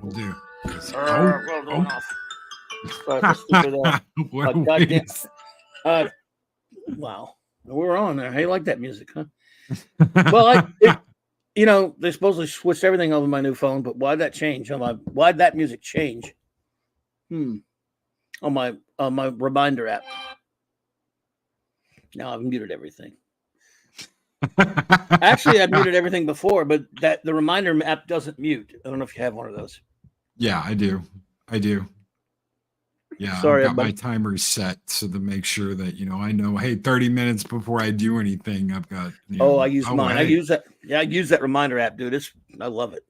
We'll do. Well, going off. Sorry for stupid. What a goddamn. waste. Wow, we're on there. Hey, you like that music, huh? Well, they supposedly switched everything over my new phone, but why'd that change? Why'd that music change? On my reminder app. Now I've muted everything. Actually, I've muted everything before, but the reminder app doesn't mute. I don't know if you have one of those. Yeah, I do. Yeah, Sorry, I've got my timer set so to make sure that I know. Hey, 30 minutes before I do anything, I've got. I use mine. Hey. I use that. Yeah, I use that reminder app, dude. I love it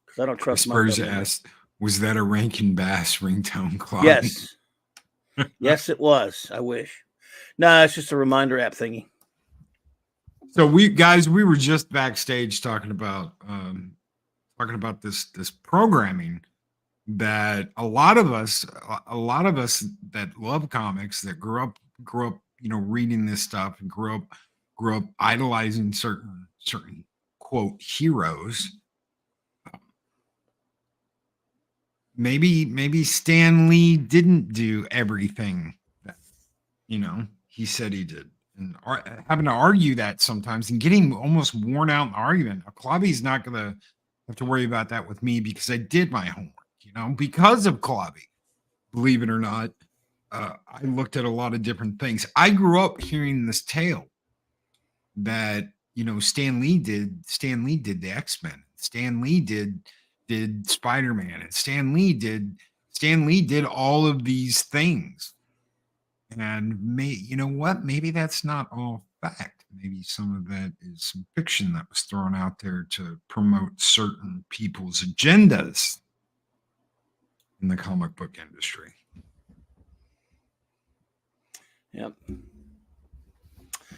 because I don't trust my Spurs asked, "Was that a Rankin Bass ringtone clock?" Yes, yes, it was. I wish. No, it's just a reminder app thingy. So we were just backstage talking about this programming that a lot of us that love comics, that grew up reading this stuff and grew up idolizing certain quote heroes. Maybe Stan Lee didn't do everything that he said he did, and having to argue that sometimes and getting almost worn out in the argument. Clobby's not going to have to worry about that with me because I did my homework. Because of Clobby, believe it or not, I looked at a lot of different things. I grew up hearing this tale that Stan Lee did the X-Men. Stan Lee did Spider-Man, and Stan Lee did all of these things. And maybe that's not all fact. Maybe some of that is some fiction that was thrown out there to promote certain people's agendas in the comic book industry. Yep.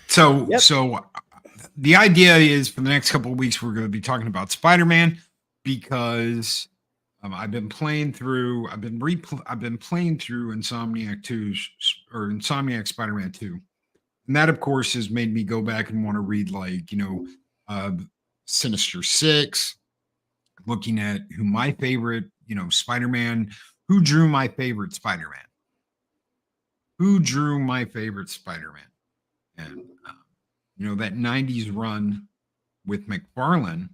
So the idea is for the next couple of weeks we're going to be talking about Spider-Man because I've been playing through Insomniac 2 or Insomniac Spider-Man 2. And that of course has made me go back and want to read Sinister Six, looking at who my favorite, Spider-Man, who drew my favorite Spider-Man. And, that 90s run with McFarlane,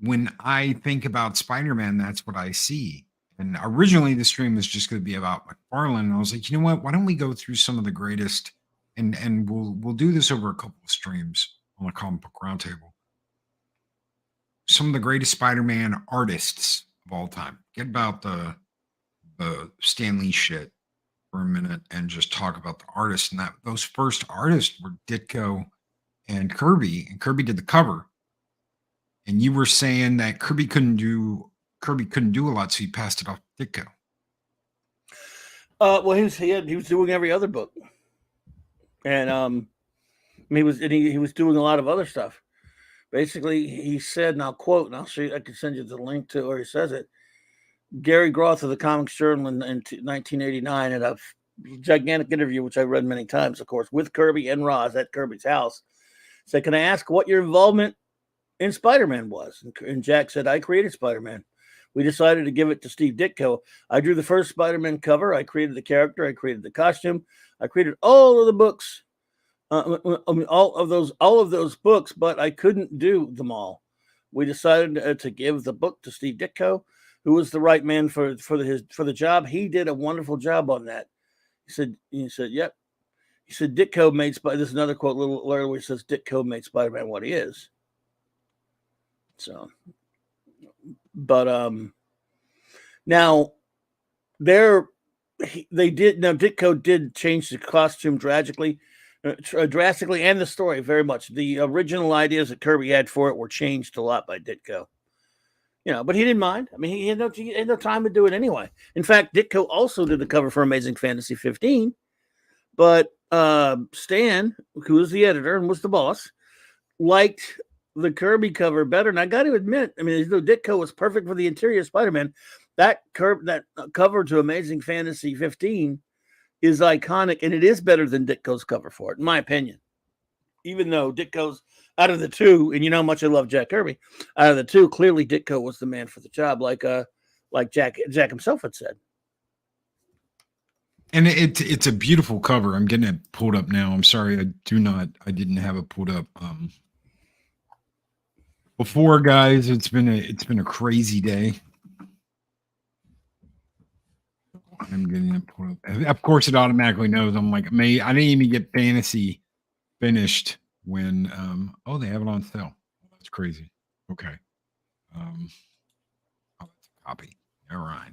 when I think about Spider-Man, that's what I see. And originally the stream was just going to be about McFarlane. And I was like, you know what? Why don't we go through some of the greatest, and we'll do this over a couple of streams on the Comic Book Roundtable. Some of the greatest Spider-Man artists of all time. Get about the Stan Lee shit for a minute and just talk about the artists. And those first artists were Ditko and Kirby. And Kirby did the cover. And you were saying that Kirby couldn't do a lot, so he passed it off to Ditko. Well, he was doing every other book, and he was doing a lot of other stuff. Basically, he said, and I'll quote, and I'll show you. I can send you the link to where he says it. Gary Groth of the Comics Journal in 1989, at a gigantic interview, which I read many times, of course, with Kirby and Roz at Kirby's house, said, "Can I ask what your involvement in Spider-Man was?" And Jack said, "I created Spider-Man. We decided to give it to Steve Ditko. I drew the first Spider-Man cover. I created the character. I created the costume. I created all of the books, all of those books, but I couldn't do them all. We decided to give the book to Steve Ditko, who was the right man for the job. He did a wonderful job on that." He said, "Yep." He said, "Ditko made Spider." This is another quote, little where he says, "Ditko made Spider-Man what he is." So, but now Ditko did change the costume drastically, and the story very much. The original ideas that Kirby had for it were changed a lot by Ditko. But he didn't mind. I mean, he had no time to do it anyway. In fact, Ditko also did the cover for Amazing Fantasy 15, but Stan, who was the editor and was the boss, liked the Kirby cover better. And I got to admit, I mean, Ditko was perfect for the interior Spider-Man. That cover to Amazing Fantasy 15 is iconic, and it is better than Ditko's cover for it, in my opinion. Even though Ditko's out of the two, and you know how much I love Jack Kirby. Out of the two, clearly Ditko was the man for the job, like Jack himself had said. And it's a beautiful cover. I'm getting it pulled up now. I'm sorry, I didn't have it pulled up before, guys. It's been a crazy day. I'm getting it pulled up. Of course, it automatically knows. I'm like, I didn't even get fantasy finished when they have it on sale. That's crazy. Okay. That's a copy. All right.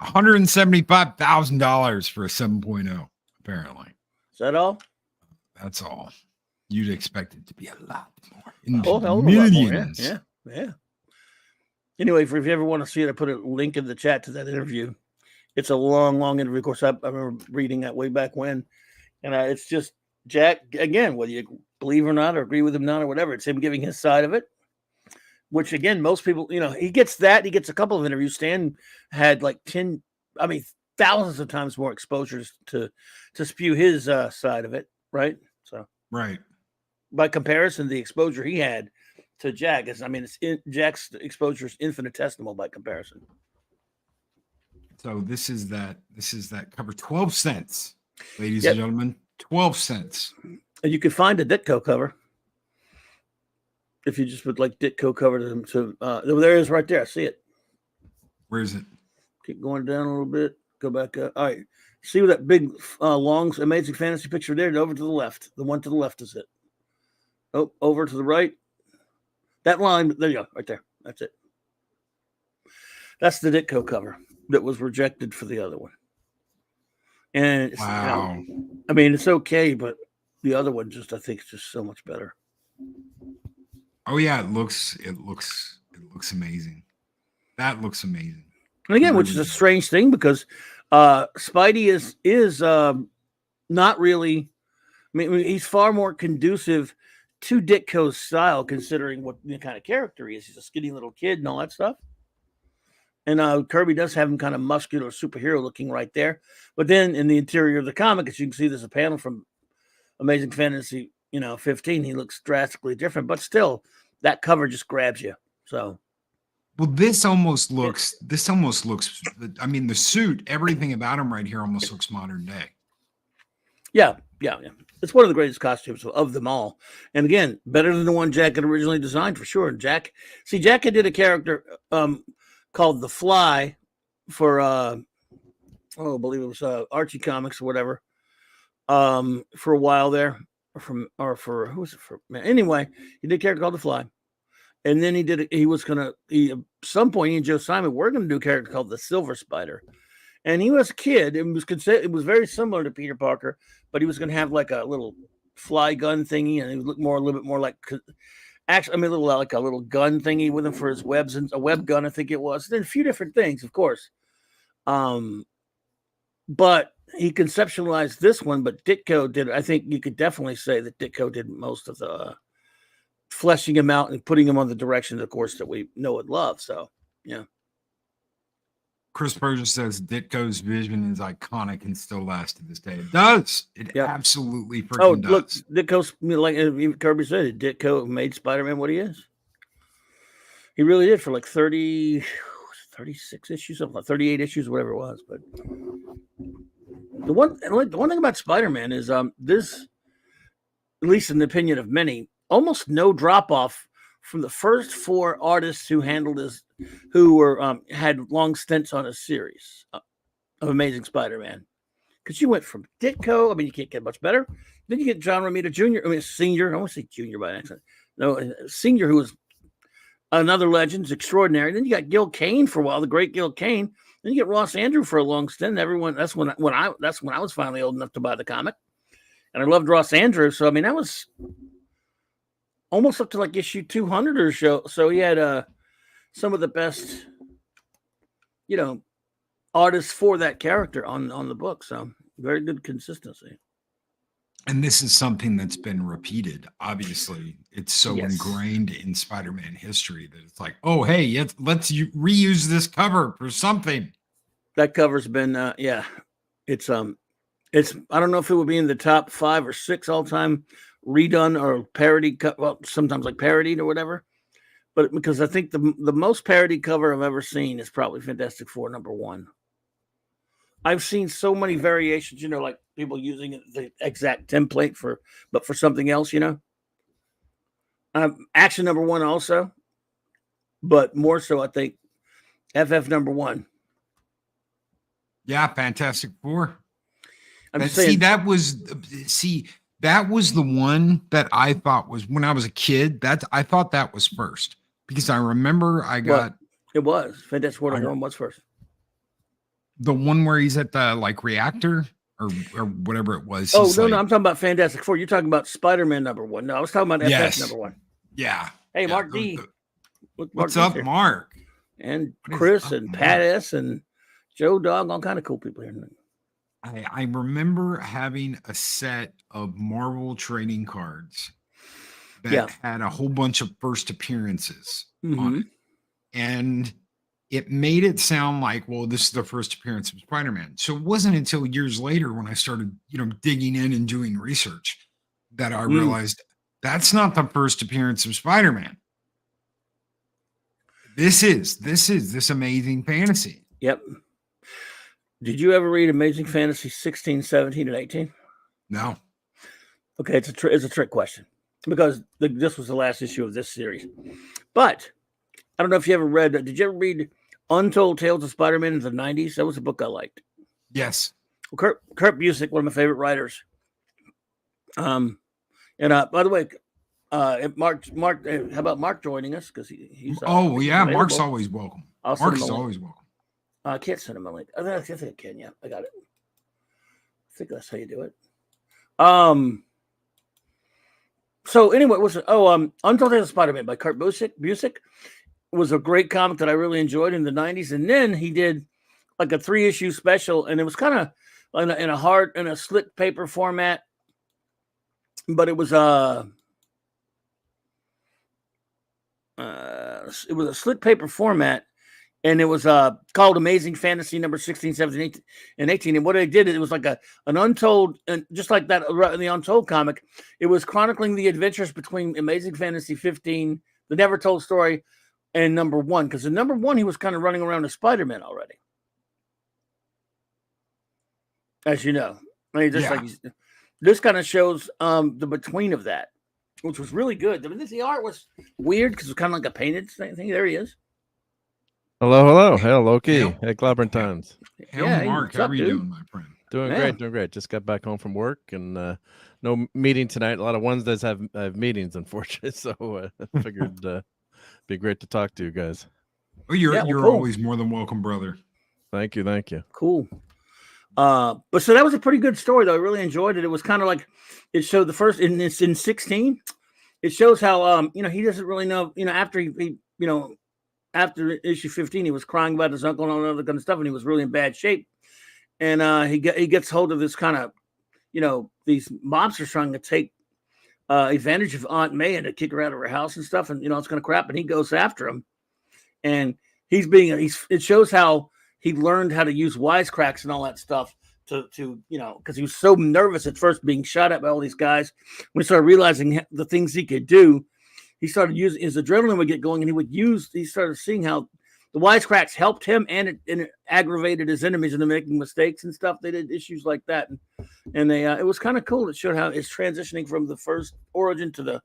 $175,000 for a 7.0, apparently. Is that all? That's all. You'd expect it to be a lot more. Millions. Yeah. Anyway, if you ever want to see it, I put a link in the chat to that interview. It's a long interview. Of course, I remember reading that way back when. And it's just Jack, again, whether you believe or not, or agree with him not, or whatever, it's him giving his side of it. Which, again, most people, he gets that. He gets a couple of interviews. Stan had like thousands of times more exposures to spew his side of it, right? So, right. By comparison, the exposure he had to Jack Jack's exposure is infinitesimal by comparison. So this is that cover, 12 cents, ladies and gentlemen, 12 cents. And you can find a Ditko cover. If you just put like Ditko cover to there it is right there. I see it. Where is it? Keep going down a little bit. Go back up. All right. See that big, long, amazing fantasy picture there? Over to the left. The one to the left is it. Oh, over to the right. That line. There you go. Right there. That's it. That's the Ditko cover that was rejected for the other one. And wow. It's okay, but the other one I think is just so much better. Oh yeah, it looks amazing. That looks amazing. And again, which is a strange thing because Spidey is not really. He's far more conducive to Ditko's style, considering what the kind of character he is. He's a skinny little kid and all that stuff. And Kirby does have him kind of muscular, superhero looking right there. But then in the interior of the comic, as you can see, there's a panel from Amazing Fantasy 15, he looks drastically different, but still that cover just grabs you. So, well, this almost looks, the suit, everything about him right here almost looks modern day. Yeah. It's one of the greatest costumes of them all. And again, better than the one Jack had originally designed for sure. Jack had did a character called The Fly for, I believe it was Archie Comics or whatever, for a while there. Anyway, he did a character called The Fly, and then at some point he and Joe Simon were going to do a character called the Silver Spider, and he was a kid. It was very similar to Peter Parker, but he was going to have like a little fly gun thingy, and he would look a little bit more like a little gun thingy with him for his webs, and a web gun, I think it was. Then a few different things, of course, but he conceptualized this one, but Ditko did. I think you could definitely say that Ditko did most of the fleshing him out and putting him on the direction, of course, that we know and love. So, yeah. Chris Berger says Ditko's vision is iconic and still lasts to this day. It does. It absolutely freaking does. Look, Ditko's, like Kirby said, Ditko made Spider-Man what he is. He really did for like 36 issues, something like 38 issues, whatever it was. But the one thing about Spider-Man is this, at least in the opinion of many, almost no drop off from the first four artists who handled had long stints on a series of Amazing Spider-Man. Because you went from Ditko, you can't get much better. Then you get John Romita Jr., Senior. I want to say Junior by accident. No, Senior, who was another legend, extraordinary. Then you got Gil Kane for a while, the great Gil Kane. Then you get Ross Andru for a long stint. That's when I was finally old enough to buy the comic, and I loved Ross Andru. So that was almost up to like issue 200 or so. So he had some of the best, artists for that character on the book. So very good consistency. And this is something that's been repeated. Obviously, it's so ingrained in Spider-Man history that it's like, oh, hey, let's reuse this cover for something. That cover's been, it's I don't know if it would be in the top 5 or 6 all-time redone or parody, well, sometimes like parodied or whatever. But because I think the most parody cover I've ever seen is probably Fantastic Four #1. I've seen so many variations, like people using the exact template for something else, Action #1 also, but more so, I think FF #1. Yeah, Fantastic Four. I'm And saying that was the one that I thought was, when I was a kid, I thought that was first, because I remember it was Fantastic Four #1 was first. The one where he's at the reactor or whatever it was. Oh, no, I'm talking about Fantastic Four. You're talking about Spider-Man #1. No, I was talking about yes. FF #1. Yeah. Hey, yeah. Mark D. What's up, here. Mark? And Chris and Pat S. and Joe Dog, all kind of cool people here. I remember having a set of Marvel trading cards that had a whole bunch of first appearances on it. And it made it sound like, well, this is the first appearance of Spider-Man. So it wasn't until years later when I started, digging in and doing research that I realized that's not the first appearance of Spider-Man. This is this Amazing Fantasy. Yep. Did you ever read Amazing Fantasy 16, 17, and 18? No. Okay, it's a trick question because this was the last issue of this series. But I don't know if you ever read. Did you ever read Untold Tales of Spider-Man in the 90s? That was a book I liked. Yes. Well, Kurt Busiek, one of my favorite writers. And by the way, Mark, how about Mark joining us? Because he's available. Mark's always welcome. Mark's always welcome. I can't send him a link. I think I can. Yeah, I got it. I think that's how you do it. So anyway, Untold Tales of Spider-Man by Kurt Busiek was a great comic that I really enjoyed in the 90s. And then he did like a 3-issue special, and it was kind of in a slick paper format, but it was a slick paper format, and it was called Amazing Fantasy number 16, 17, and 18. And what they did, it was like an untold, and just like that in the Untold comic, it was chronicling the adventures between Amazing Fantasy 15, the never told story, and #1. Because in #1, he was kind of running around as Spider-Man already, as you know. I mean, this kind of shows the between of that, which was really good. I mean, the art was weird because it was kind of like a painted thing. There he is. Hello. Hey, Loki. Hey, Clobberin Times. Hey, Mark. How are you doing, my friend? Doing great. Just got back home from work, and no meeting tonight. A lot of Wednesdays have meetings, unfortunately. So I figured be great to talk to you guys. Oh, you're cool. Always more than welcome, brother. Thank you. Cool. But so that was a pretty good story, though. I really enjoyed it. It was kind of like it showed the first, and it's in 16. It shows how he doesn't really know. After he after issue 15, he was crying about his uncle and all that other kind of stuff, and he was really in bad shape. And he gets hold of this kind of, these mobsters trying to take advantage of Aunt May and to kick her out of her house and stuff, and it's going to crap. And he goes after him, and it shows how he learned how to use wisecracks and all that stuff to because he was so nervous at first being shot at by all these guys. When he started realizing the things he could do, he started using his adrenaline would get going, and he started seeing how the wisecracks helped him, and it aggravated his enemies into making mistakes and stuff. They did issues like that, and it was kind of cool. It showed how it's transitioning from the first origin to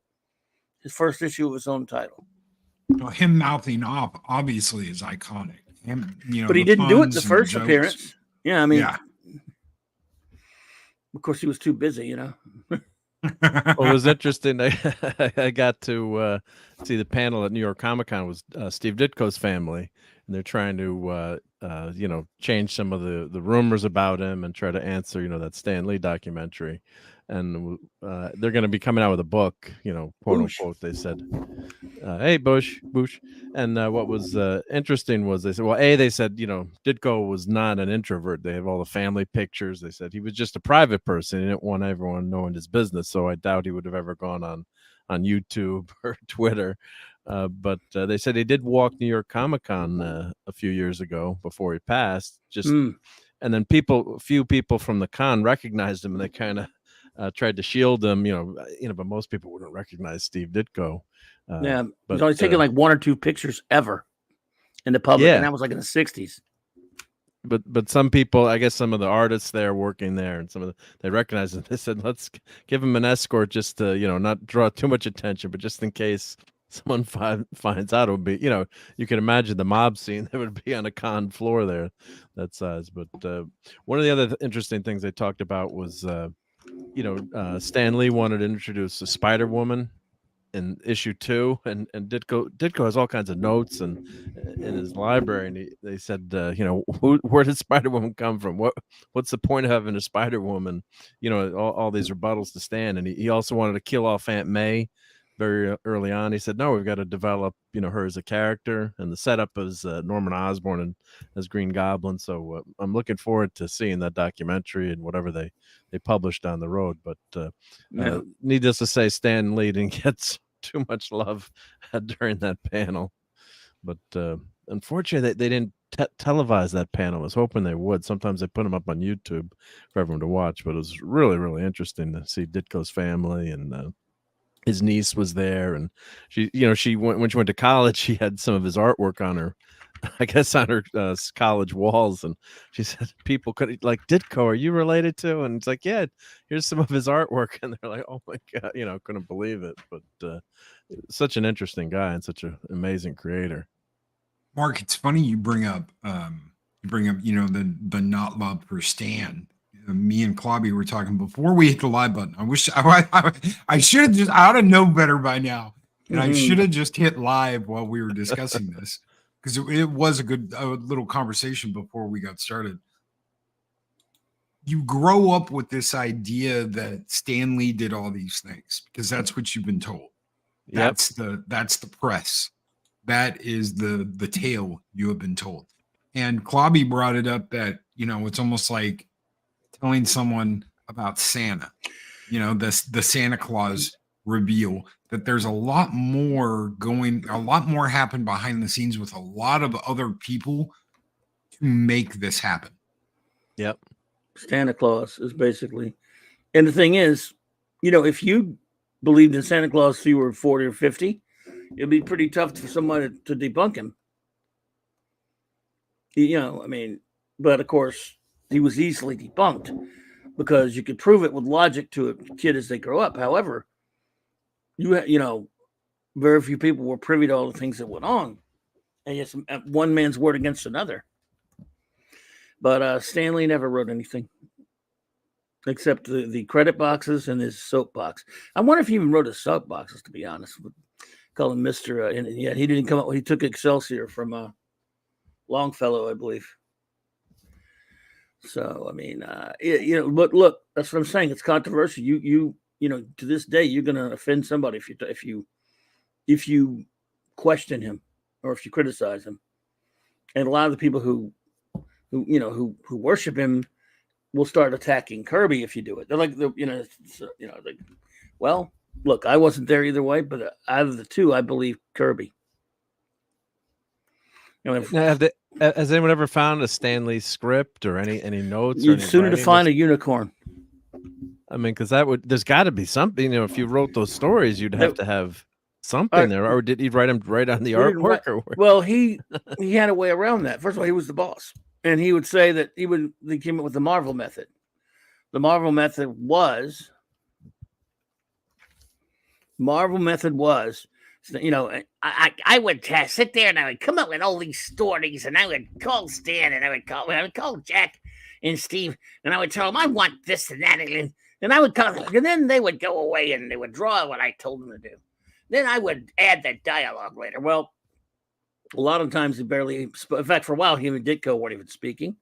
his first issue of his own title. Well, him mouthing off obviously is iconic. But he didn't do it the first appearance. Yeah, I mean, of course he was too busy, Well, it was interesting. I got to see the panel at New York Comic Con with Steve Ditko's family, and they're trying to change some of the rumors about him and try to answer that Stan Lee documentary. And they're going to be coming out with a book, quote unquote. They said, "Hey, Bush." And what was interesting was they said, Ditko was not an introvert. They have all the family pictures. They said he was just a private person. He didn't want everyone knowing his business. So I doubt he would have ever gone on YouTube or Twitter. But they said he did walk New York Comic Con a few years ago before he passed. And then a few people from the con recognized him, and they kind of tried to shield him, but most people wouldn't recognize Steve Ditko. Yeah, but he's only taken like 1 or 2 pictures ever in the public, Yeah. and that was like in the 60s. But some people, I guess some of the artists there working there, and they recognized him. They said, let's give him an escort just to, not draw too much attention, but just in case someone finds out, it would be, you can imagine the mob scene that would be on a con floor there that size. But one of the other interesting things they talked about was, Stan Lee wanted to introduce the Spider-Woman in issue 2, and Ditko has all kinds of notes and in his library, and they said, where did Spider-Woman come from? What's the point of having a Spider-Woman? All these rebuttals to Stan, and he also wanted to kill off Aunt May very early on. He said, no, we've got to develop her as a character, and the setup is Norman Osborn and as Green Goblin. So I'm looking forward to seeing that documentary and whatever they published down the road. But needless to say, Stan Lee didn't get too much love during that panel, but unfortunately they didn't televise that panel. I was hoping they would. Sometimes they put them up on YouTube for everyone to watch, but it was really, really interesting to see Ditko's family, and his niece was there, and she when she went to college, she had some of his artwork on her, I guess, on her college walls, and she said people could like, Ditko, are you related to? And it's like, yeah, here's some of his artwork, and they're like, oh my god, couldn't believe it. But such an interesting guy and such an amazing creator. Mark, it's funny you bring up the not love for Stan. Me and Clobby were talking before we hit the live button. I wish I should have I ought to know better by now, and I should have just hit live while we were discussing this, because it was a good little conversation before we got started. You grow up with this idea that Stan Lee did all these things because that's what you've been told. Yep. That's the press. That is the tale you have been told. And Clobby brought it up that, it's almost like telling someone about Santa, the Santa Claus reveal, that there's a lot more happened behind the scenes with a lot of other people to make this happen. Yep. Santa Claus is basically, and the thing is, if you believed in Santa Claus till you were 40 or 50, it'd be pretty tough for somebody to debunk him. But of course, he was easily debunked because you could prove it with logic to a kid as they grow up. However, very few people were privy to all the things that went on, and it's one man's word against another. But Stan Lee never wrote anything except the credit boxes and his soapbox. I wonder if he even wrote his soapboxes, to be honest. Call him Mr. And yet he didn't come up. He took Excelsior from Longfellow, I believe. So but look, that's what I'm saying. It's controversial. You to this day, you're going to offend somebody if you question him or if you criticize him. And a lot of the people who worship him will start attacking Kirby if you do it. They're like, well, look, I wasn't there either way, but out of the two, I believe Kirby. Has anyone ever found a Stan Lee script or any notes? You'd sooner to find a unicorn. I mean, because there's got to be something. If you wrote those stories, you'd have to have something there. Or did he write them right on the artwork? Well, he had a way around that. First of all, he was the boss, and he would say that they came up with the Marvel method. The Marvel method was, I would sit there and I would come up with all these stories, and I would call Stan, and I would call Jack and Steve, and I would tell them I want this and that, and I would call them, and then they would go away and they would draw what I told them to do. Then I would add that dialogue later. Well, a lot of times he barely. In fact, for a while, him and Ditko weren't even speaking.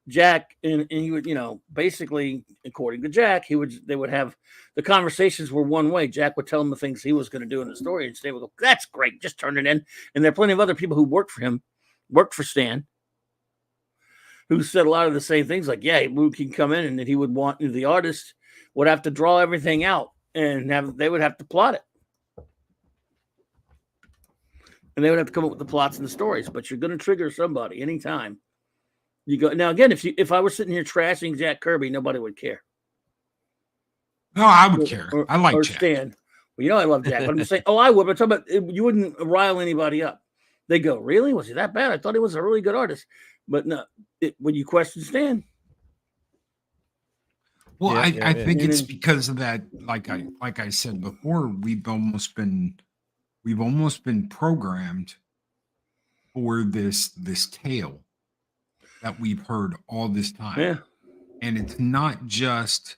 Jack and he would, basically, according to Jack, they would have the conversations were one way. Jack would tell him the things he was going to do in the story, and Stan would go, "That's great, just turn it in." And there are plenty of other people who worked for Stan, who said a lot of the same things, like, "Yeah, we can come in," and that he would want the artist would have to draw everything out, and they would have to plot it. And they would have to come up with the plots and the stories, but you're going to trigger somebody anytime you go. Now, again, if I were sitting here trashing Jack Kirby, nobody would care. No, I would care. I like or Jack. Stan. Well, you know I love Jack, but I'm just saying. Oh, I would. But I'm talking about you wouldn't rile anybody up. They go, really? Was he that bad? I thought he was a really good artist. But no, when you question Stan. Well, I think And it's then- because of that. Like I said before, we've almost been programmed for this tale that we've heard all this time. Yeah. And it's not just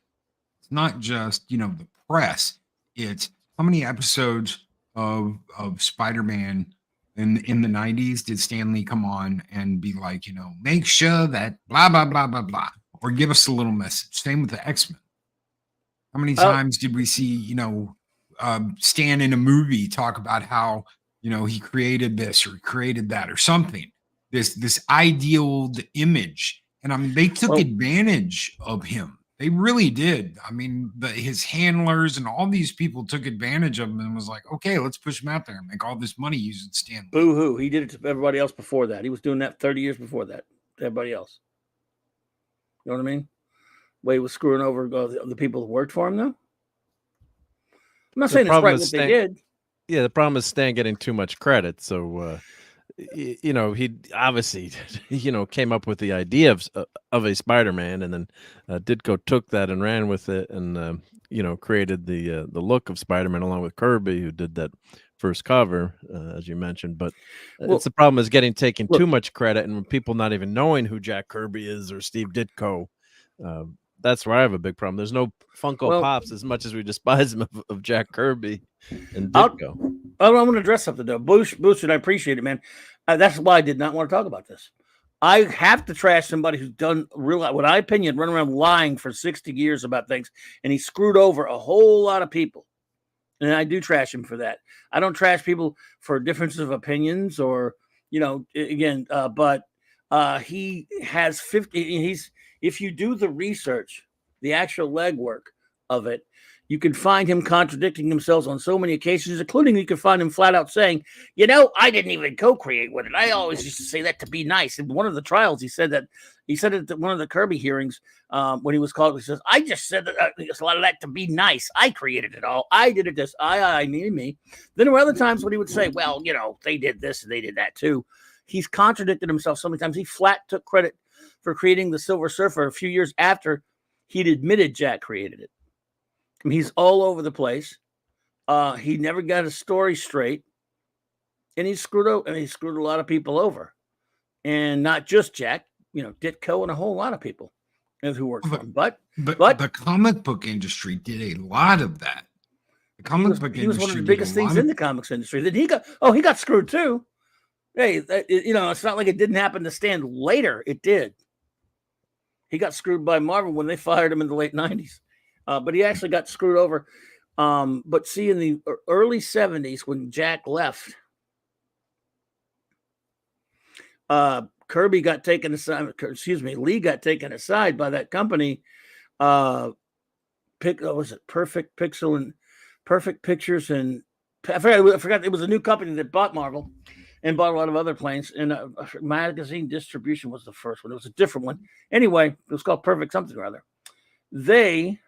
the press. It's how many episodes of Spider-Man in the 90s did Stan Lee come on and be like, make sure that blah blah blah blah blah, or give us a little message. Same with the X-Men. How many times did we see Stan in a movie talk about how he created this or created that or something, this ideal image? And I mean, they took advantage of him. They really did. I mean, his handlers and all these people took advantage of him and was like, okay, let's push him out there and make all this money using Stan Lee. Boo hoo. He did it to everybody else before that. He was doing that 30 years before that to everybody else. You know what I mean? Way he was screwing over the people who worked for him, though. I'm not saying it's right what they did. Yeah, the problem is Stan getting too much credit. So, he obviously, came up with the idea of a Spider-Man, and then Ditko took that and ran with it, and created the look of Spider-Man along with Kirby, who did that first cover, as you mentioned. But it's the problem is getting taken too much credit, and people not even knowing who Jack Kirby is or Steve Ditko. That's where I have a big problem. There's no Funko Pops, as much as we despise them, of Jack Kirby and Ditko. I want to address something, though. Booster, I appreciate it, man. That's why I did not want to talk about this. I have to trash somebody who's done what I opinion, run around lying for 60 years about things, and he screwed over a whole lot of people. And I do trash him for that. I don't trash people for differences of opinions or, but he has 50. If you do the research, the actual legwork of it, you can find him contradicting himself on so many occasions, including you can find him flat out saying, I didn't even co-create with it. I always used to say that to be nice. In one of the trials, he said it at one of the Kirby hearings when he was called. He says, I just said that there's a lot of that to be nice. I created it all. I did it this. Me. Then there were other times when he would say, well, they did this and they did that too. He's contradicted himself so many times. He flat took credit for creating the Silver Surfer a few years after he'd admitted Jack created it. I mean, he's all over the place. He never got his story straight, and he screwed a lot of people over, and not just Jack. Ditko and a whole lot of people who worked for him. But the comic book industry did a lot of that. The comic book industry, he was one of the biggest things in the comics industry. Then he got screwed too. Hey, it's not like it didn't happen to Stan later. It did. He got screwed by Marvel when they fired him in the late 90s. But he actually got screwed over. But see, in the early 70s, when Jack left, Lee got taken aside by that company. Perfect Pictures, and I forgot it was a new company that bought Marvel and bought a lot of other planes. And Magazine Distribution was the first one. It was a different one. Anyway, it was called Perfect something or other. They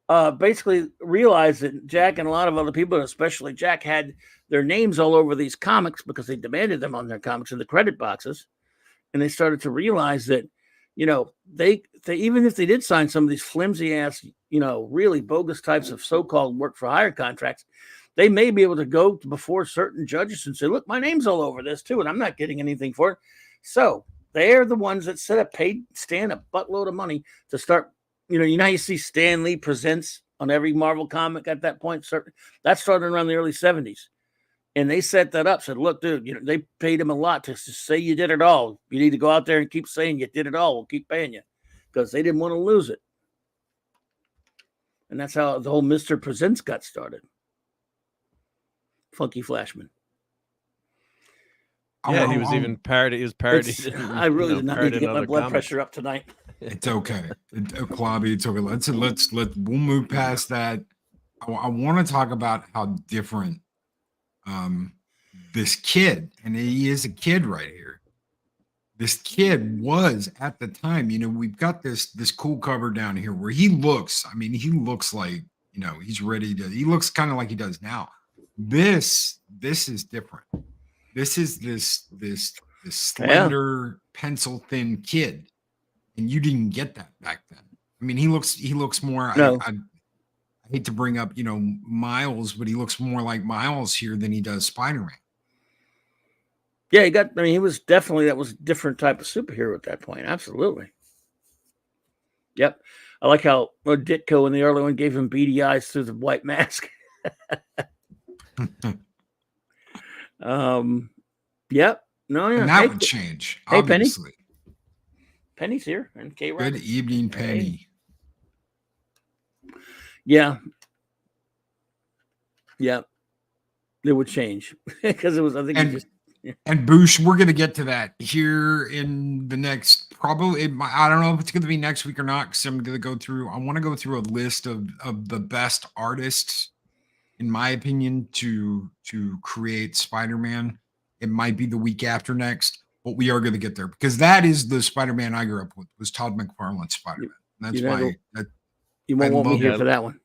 basically realized that Jack and a lot of other people, especially Jack, had their names all over these comics because they demanded them on their comics in the credit boxes. And they started to realize that, they even if they did sign some of these flimsy ass, really bogus types of so-called work for hire contracts, they may be able to go before certain judges and say, look, my name's all over this too, and I'm not getting anything for it. So they're the ones that paid Stan a buttload of money to start. How you see Stan Lee Presents on every Marvel comic at that point. That started around the early 70s. And they set that up, said, look, dude, they paid him a lot to say you did it all. You need to go out there and keep saying you did it all. We'll keep paying you. Because they didn't want to lose it. And that's how the whole Mr. Presents got started. Funky Flashman. Yeah, he was even parodied. He was parodied. I really did not need to get my blood pressure up tonight. It's okay. Clobby, it's okay. We'll move past that. I want to talk about how different this kid, and he is a kid right here, this kid was at the time, we've got this cool cover down here where he looks, he looks like, he's ready to, he looks kind of like he does now. This is different. This is this slender, pencil thin kid. And you didn't get that back then. He looks more, No. I hate to bring up, Miles, but he looks more like Miles here than he does Spider-Man. Yeah, he was definitely, that was a different type of superhero at that point. Absolutely. Yep. I like how Ditko in the early one gave him beady eyes through the white mask. Yep. No, yeah. And that would change, hey, Penny. obviously. Penny's here. And K. Good evening, Penny. Yeah. Yeah. It would change because it was, I think, and Boosh, we're going to get to that here in the next, probably, I don't know if it's going to be next week or not, because I'm going to go through, I want to go through a list of the best artists, in my opinion, to create Spider-Man. It might be the week after next, but we are going to get there, because that is the Spider-Man I grew up with, was Todd McFarlane's Spider-Man. That's why you won't want me here for that one.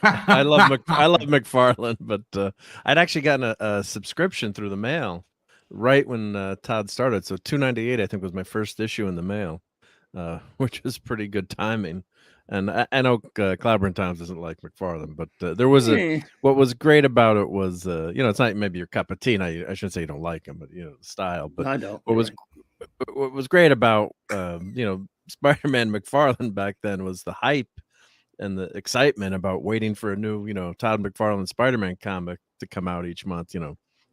I love McFarlane, but I'd actually gotten a subscription through the mail right when Todd started. So $2.98, I think, was my first issue in the mail, which is pretty good timing. And I know Clobberin Times doesn't like McFarlane, but there was what was great about it was, it's not maybe your cup of tea. Now, I shouldn't say you don't like him, but the style. But I don't. What was great about Spider-Man McFarlane back then was the hype and the excitement about waiting for a new, Todd McFarlane Spider-Man comic to come out each month.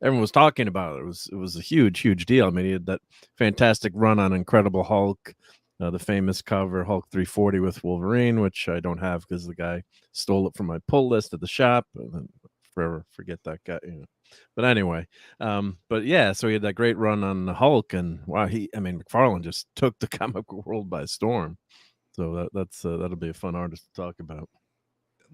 Everyone was talking about it. It was a huge, huge deal. He had that fantastic run on Incredible Hulk, the famous cover Hulk 340 with Wolverine, which I don't have because the guy stole it from my pull list at the shop. And then forever forget that guy. But anyway, but yeah, so he had that great run on the Hulk, and wow, McFarlane just took the comic world by storm. So that'll be a fun artist to talk about.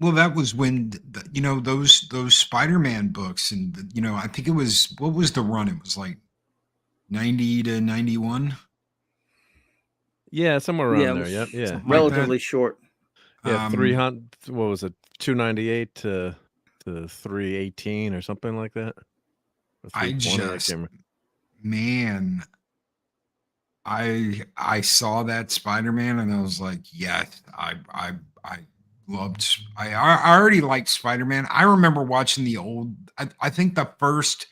Well, that was when those Spider-Man books, and I think it was, what was the run? It was like 90 to 91. Yeah, somewhere around there. Yep, yeah, relatively short. Yeah, 300. What was it? 298 to 318 or something like that. I saw that Spider-Man and I was like, yes, I loved. I already liked Spider-Man. I remember watching the old. I think the first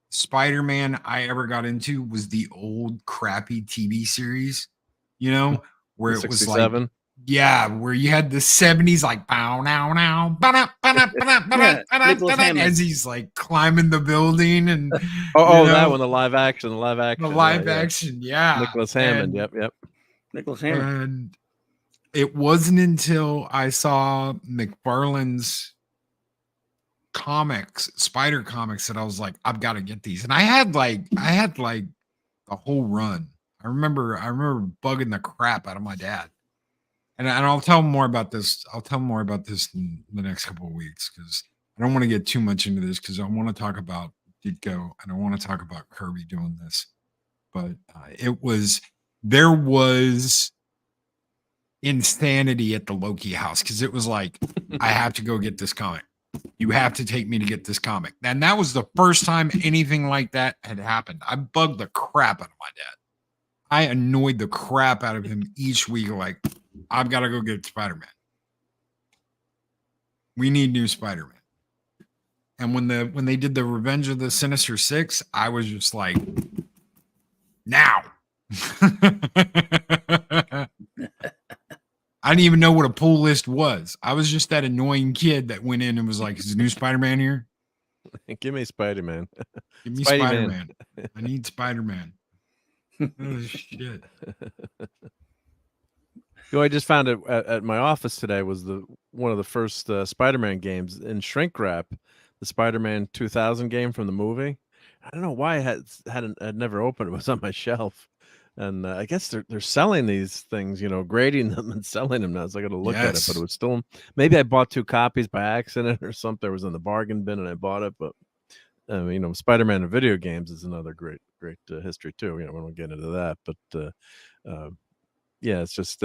Spider-Man I ever got into was the old crappy TV series. Where it was like, where you had the 70s, like bow now as he's like climbing the the and that one, the live action, yeah. Nicholas Hammond, yep. Nicholas Hammond. And it wasn't until I saw McFarlane's Spider comics, that I was like, I've got to get these. And I had like the whole run. I remember bugging the crap out of my dad. And I'll tell him more about this. I'll tell him more about this in the next couple of weeks, because I don't want to get too much into this, because I want to talk about Ditko and I want to talk about Kirby doing this. But there was insanity at the Loki house, because it was like, I have to go get this comic. You have to take me to get this comic. And that was the first time anything like that had happened. I bugged the crap out of my dad. I annoyed the crap out of him each week. Like, I've got to go get Spider-Man. We need new Spider-Man. And when they did the Revenge of the Sinister Six, I was just like, now. I didn't even know what a pull list was. I was just that annoying kid that went in and was like, is a new Spider-Man here? Give me Spider-Man. Give me Spider-Man. I need Spider-Man. Oh, shit. I just found it at my office today was one of the first Spider-Man games in shrink wrap, the Spider-Man 2000 game from the movie. I don't know why I had never opened it. It was on my shelf. And I guess they're selling these things, grading them and selling them now. So I got to look at it, but it was still, maybe I bought 2 copies by accident or something. It was in the bargain bin and I bought it. But Spider-Man in video games is another great great history too. We won't get into that, but yeah, it's just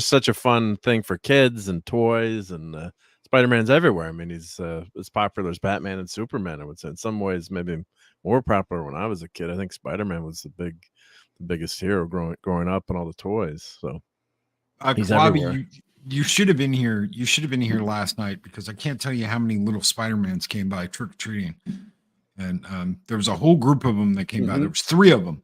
such a fun thing for kids and toys, and Spider-Man's everywhere. I mean, he's as popular as Batman and Superman. I would say in some ways maybe more popular when I was a kid. I think Spider-Man was the biggest hero growing up, and all the toys. So he's everywhere. You should have been here. You should have been here last night, because I can't tell you how many little Spider-Mans came by trick-or-treating. And there was a whole group of them that came by. There was 3 of them.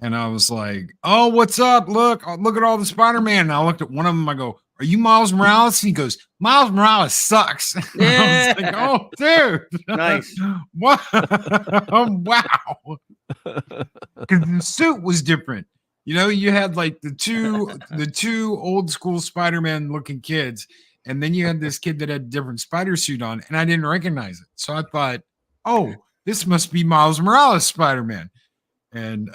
And I was like, oh, what's up? Look at all the Spider-Man. And I looked at one of them. I go, are you Miles Morales? And he goes, Miles Morales sucks. Yeah. I was like, oh, dude. Nice. What? Wow. Because the suit was different. You had like the two old school Spider-Man looking kids. And then you had this kid that had a different spider suit on. And I didn't recognize it. So I thought, oh, this must be Miles Morales Spider-Man. And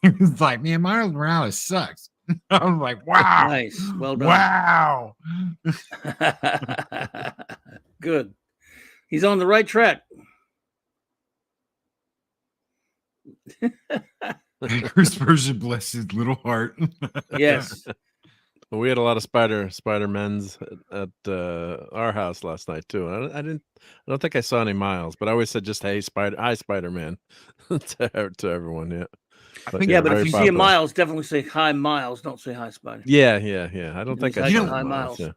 he was like, man, Miles Morales sucks. I was like, wow. Nice. Well done. Wow. Good. He's on the right track. Christopher should bless his little heart. Yes. Well, we had a lot of Spider-Mans at our house last night too. I don't think I saw any Miles, but I always said just hi Spider-Man to everyone. Yeah. I think, but if you see a Miles, definitely say hi Miles. Don't say hi Spider. Yeah. I don't think I saw hi Miles. Yeah.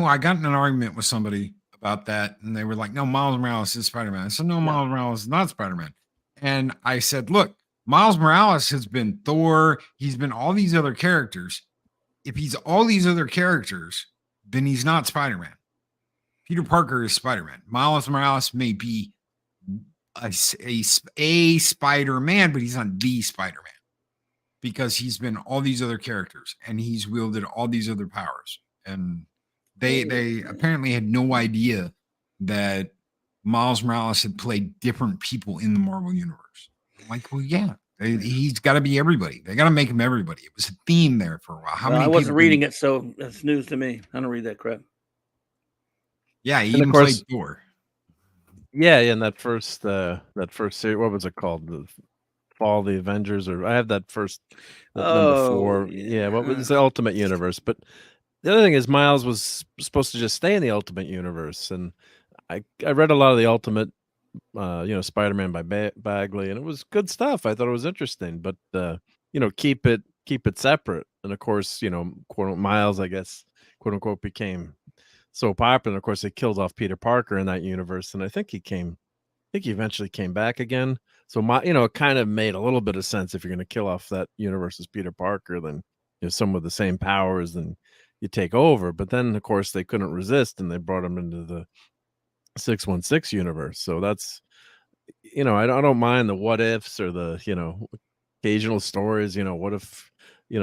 I got in an argument with somebody about that, and they were like, no, Miles Morales is Spider-Man. I said, no, Miles Morales is not Spider-Man. And I said, look, Miles Morales has been Thor. He's been all these other characters. If he's all these other characters, then he's not Spider-Man. Peter Parker is Spider-Man. Miles Morales may be a Spider-Man, but he's not the Spider-Man, because he's been all these other characters and he's wielded all these other powers. And they apparently had no idea that Miles Morales had played different people in the Marvel universe. I'm like, well, yeah. He's got to be everybody. They got to make him everybody. It was a theme there for a while. I wasn't reading it, so that's news to me. I don't read that crap. Yeah, he even played Thor. Yeah, in that first series, what was it called? The Fall of the Avengers, or I have that first number 4. Yeah, what was the Ultimate Universe? But the other thing is, Miles was supposed to just stay in the Ultimate Universe, and I read a lot of the Ultimate. Spider-Man by Bagley, and it was good stuff. I thought it was interesting, but keep it separate. And of course, quote Miles, I guess, quote unquote, became so popular. And of course, they killed off Peter Parker in that universe, and I think he eventually came back again. So it kind of made a little bit of sense. If you're going to kill off that universe's Peter Parker, then some with the same powers, then you take over. But then, of course, they couldn't resist, and they brought him into the 616 universe. So that's I don't mind the what ifs or the occasional stories. What if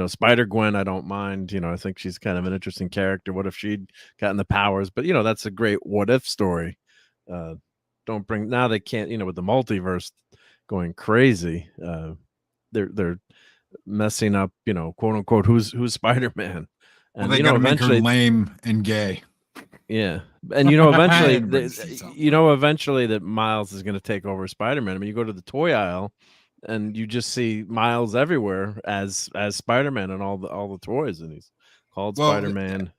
Spider-Gwen, I don't mind. I think she's kind of an interesting character. What if she'd gotten the powers? But that's a great what if story. Don't bring, now they can't, with the multiverse going crazy, they're messing up, quote unquote, who's Spider-Man. And they gotta make her lame and gay. Yeah. And eventually eventually that Miles is going to take over Spider-Man. I mean, you go to the toy aisle and you just see Miles everywhere as Spider-Man and all the toys, and he's called Spider-Man.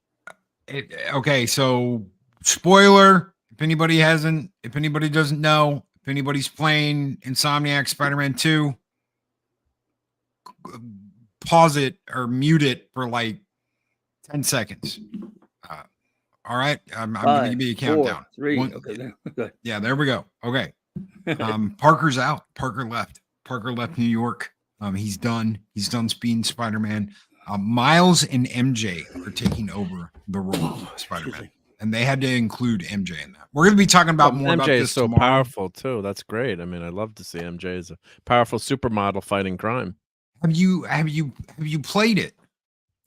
Okay, so spoiler, if anybody doesn't know, if anybody's playing Insomniac Spider-Man 2, pause it or mute it for like 10 seconds. All right, I'm going to give you a countdown. 4, 3. Okay. Yeah, there we go. Okay. Parker's out. Parker left New York. He's done. He's done being Spider-Man. Miles and MJ are taking over the role of Spider-Man, and they had to include MJ in that. We're going to be talking about more MJ about this is so tomorrow. Powerful too. That's great. I mean, I love to see MJ as a powerful supermodel fighting crime. Have you played it?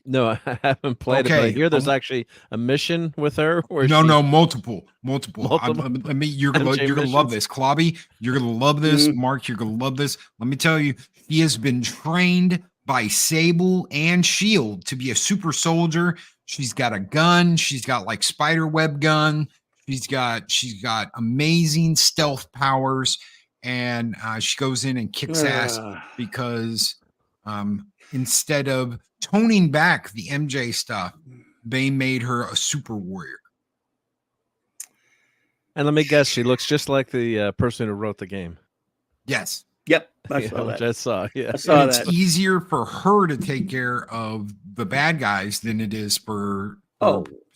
No, I haven't played it. But I hear there's actually a mission with her. No, multiple. You're gonna love this, Clobby. You're gonna love this, Mark. You're gonna love this. Let me tell you, he has been trained by Sable and Shield to be a super soldier. She's got a gun. She's got like spider web gun. She's got amazing stealth powers, and she goes in and kicks ass because instead of toning back the MJ stuff, they made her a super warrior. And let me guess, she looks just like the person who wrote the game. Yes. Yep, I Yeah, saw which that. I saw. Yeah, I saw It's that. easier for her to take care of the bad guys than it is for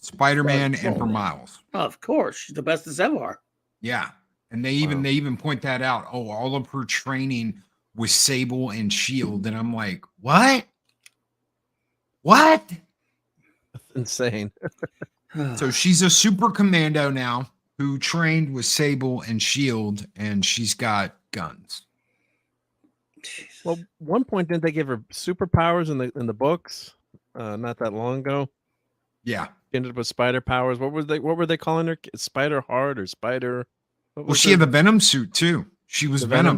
Spider-Man and for Miles. Oh, of course, she's the bestest ever. Yeah. And they even point that out. Oh, all of her training was Sable and Shield. And I'm like, what? What? insane. So she's a super commando now who trained with Sable and Shield, and she's got guns. Well, one point didn't they give her superpowers in the books? Not that long ago. Yeah. She ended up with spider powers. What were they calling her? Spider Heart or Spider? Well, she had the Venom suit too. She was Venom.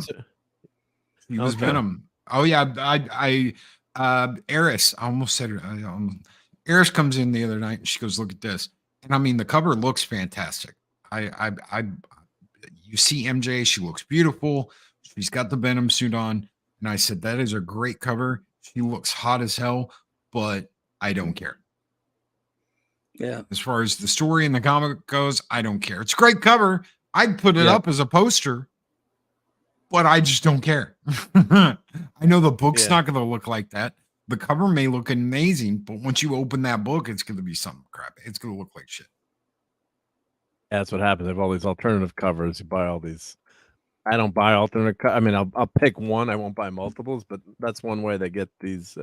She was Venom. Oh yeah, Eris. I almost said her. Eris comes in the other night and she goes, "Look at this." And I mean, the cover looks fantastic. You see MJ. She looks beautiful. She's got the Venom suit on, and I said that is a great cover. She looks hot as hell, but I don't care. Yeah. As far as the story in the comic goes, I don't care. It's a great cover. I'd put it up as a poster, but I just don't care. I know the book's not going to look like that. The cover may look amazing, but once you open that book, it's going to be something crap. It's going to look like shit. That's what happens. They have all these alternative covers. You buy all these. I don't buy alternate. I mean, I'll pick one. I won't buy multiples, but that's one way they get these,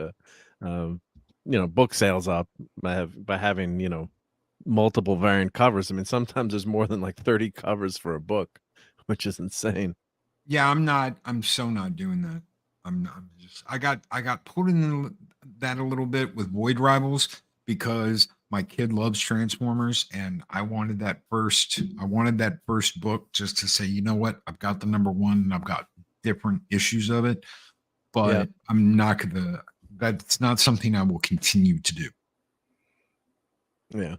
book sales up by having multiple variant covers. I mean, sometimes there's more than like 30 covers for a book, which is insane. Yeah, I'm so not doing that. I got put in that a little bit with Void Rivals because my kid loves Transformers and I wanted that first book just to say, you know what, I've got the number one and I've got different issues of it, but I'm not that's not something I will continue to do. Yeah.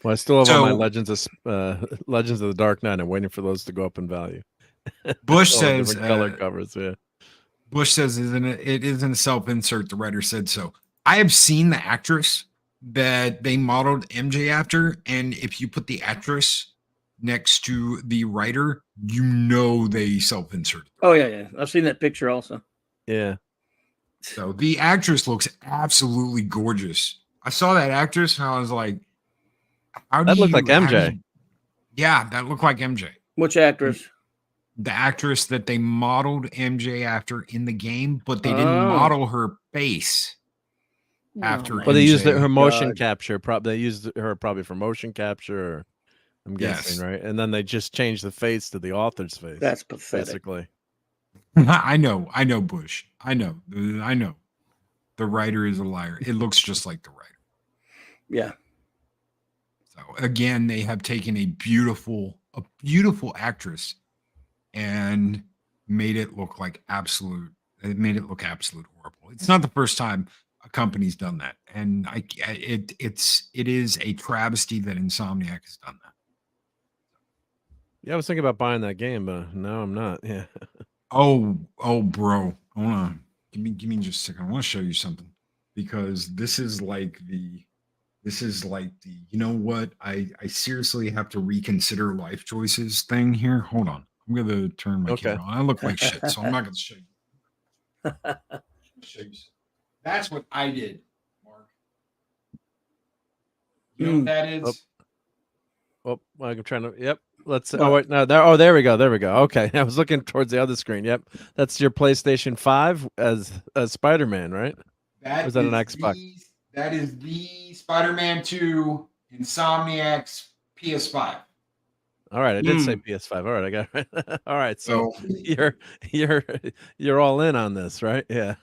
Well, I still have all my Legends of the Dark Knight. I'm waiting for those to go up in value. Bush says different color covers. Yeah. Bush says it isn't a self-insert. The writer said so. I have seen the actress that they modeled MJ after, and if you put the actress next to the writer, they self-inserted. Oh yeah. I've seen that picture also. Yeah. So the actress looks absolutely gorgeous. I saw that actress and I was like, that looked like MJ. Yeah, that looked like MJ. Which actress? The actress that they modeled MJ after in the game, but they didn't model her face after. Well, they used her motion capture. They used her probably for motion capture. I'm guessing, right? And then they just changed the face to the author's face. That's pathetic. Basically. I know, Bush. I know. The writer is a liar. It looks just like the writer. Yeah. So again, they have taken a beautiful actress and made it look absolute horrible. It's not the first time a company's done that. And it is a travesty that Insomniac has done that. Yeah, I was thinking about buying that game, but no, I'm not. Yeah. Oh, bro. Hold on. Give me just a second. I want to show you something because this is like the you know what? I seriously have to reconsider life choices thing here. Hold on. I'm gonna turn my camera on. I look like shit, so I'm not gonna show you. That's what I did, Mark. You know what that is? Oh, I'm trying to. Yep. Let's. Oh wait, no. There. Oh, there we go. There we go. Okay, I was looking towards the other screen. Yep, that's your PlayStation 5 as Spider-Man, right? Or is that an Xbox? That is the Spider-Man 2 Insomniac's PS5. All right, I did say PS5. All right, I got it right. All right, so you're all in on this, right? Yeah.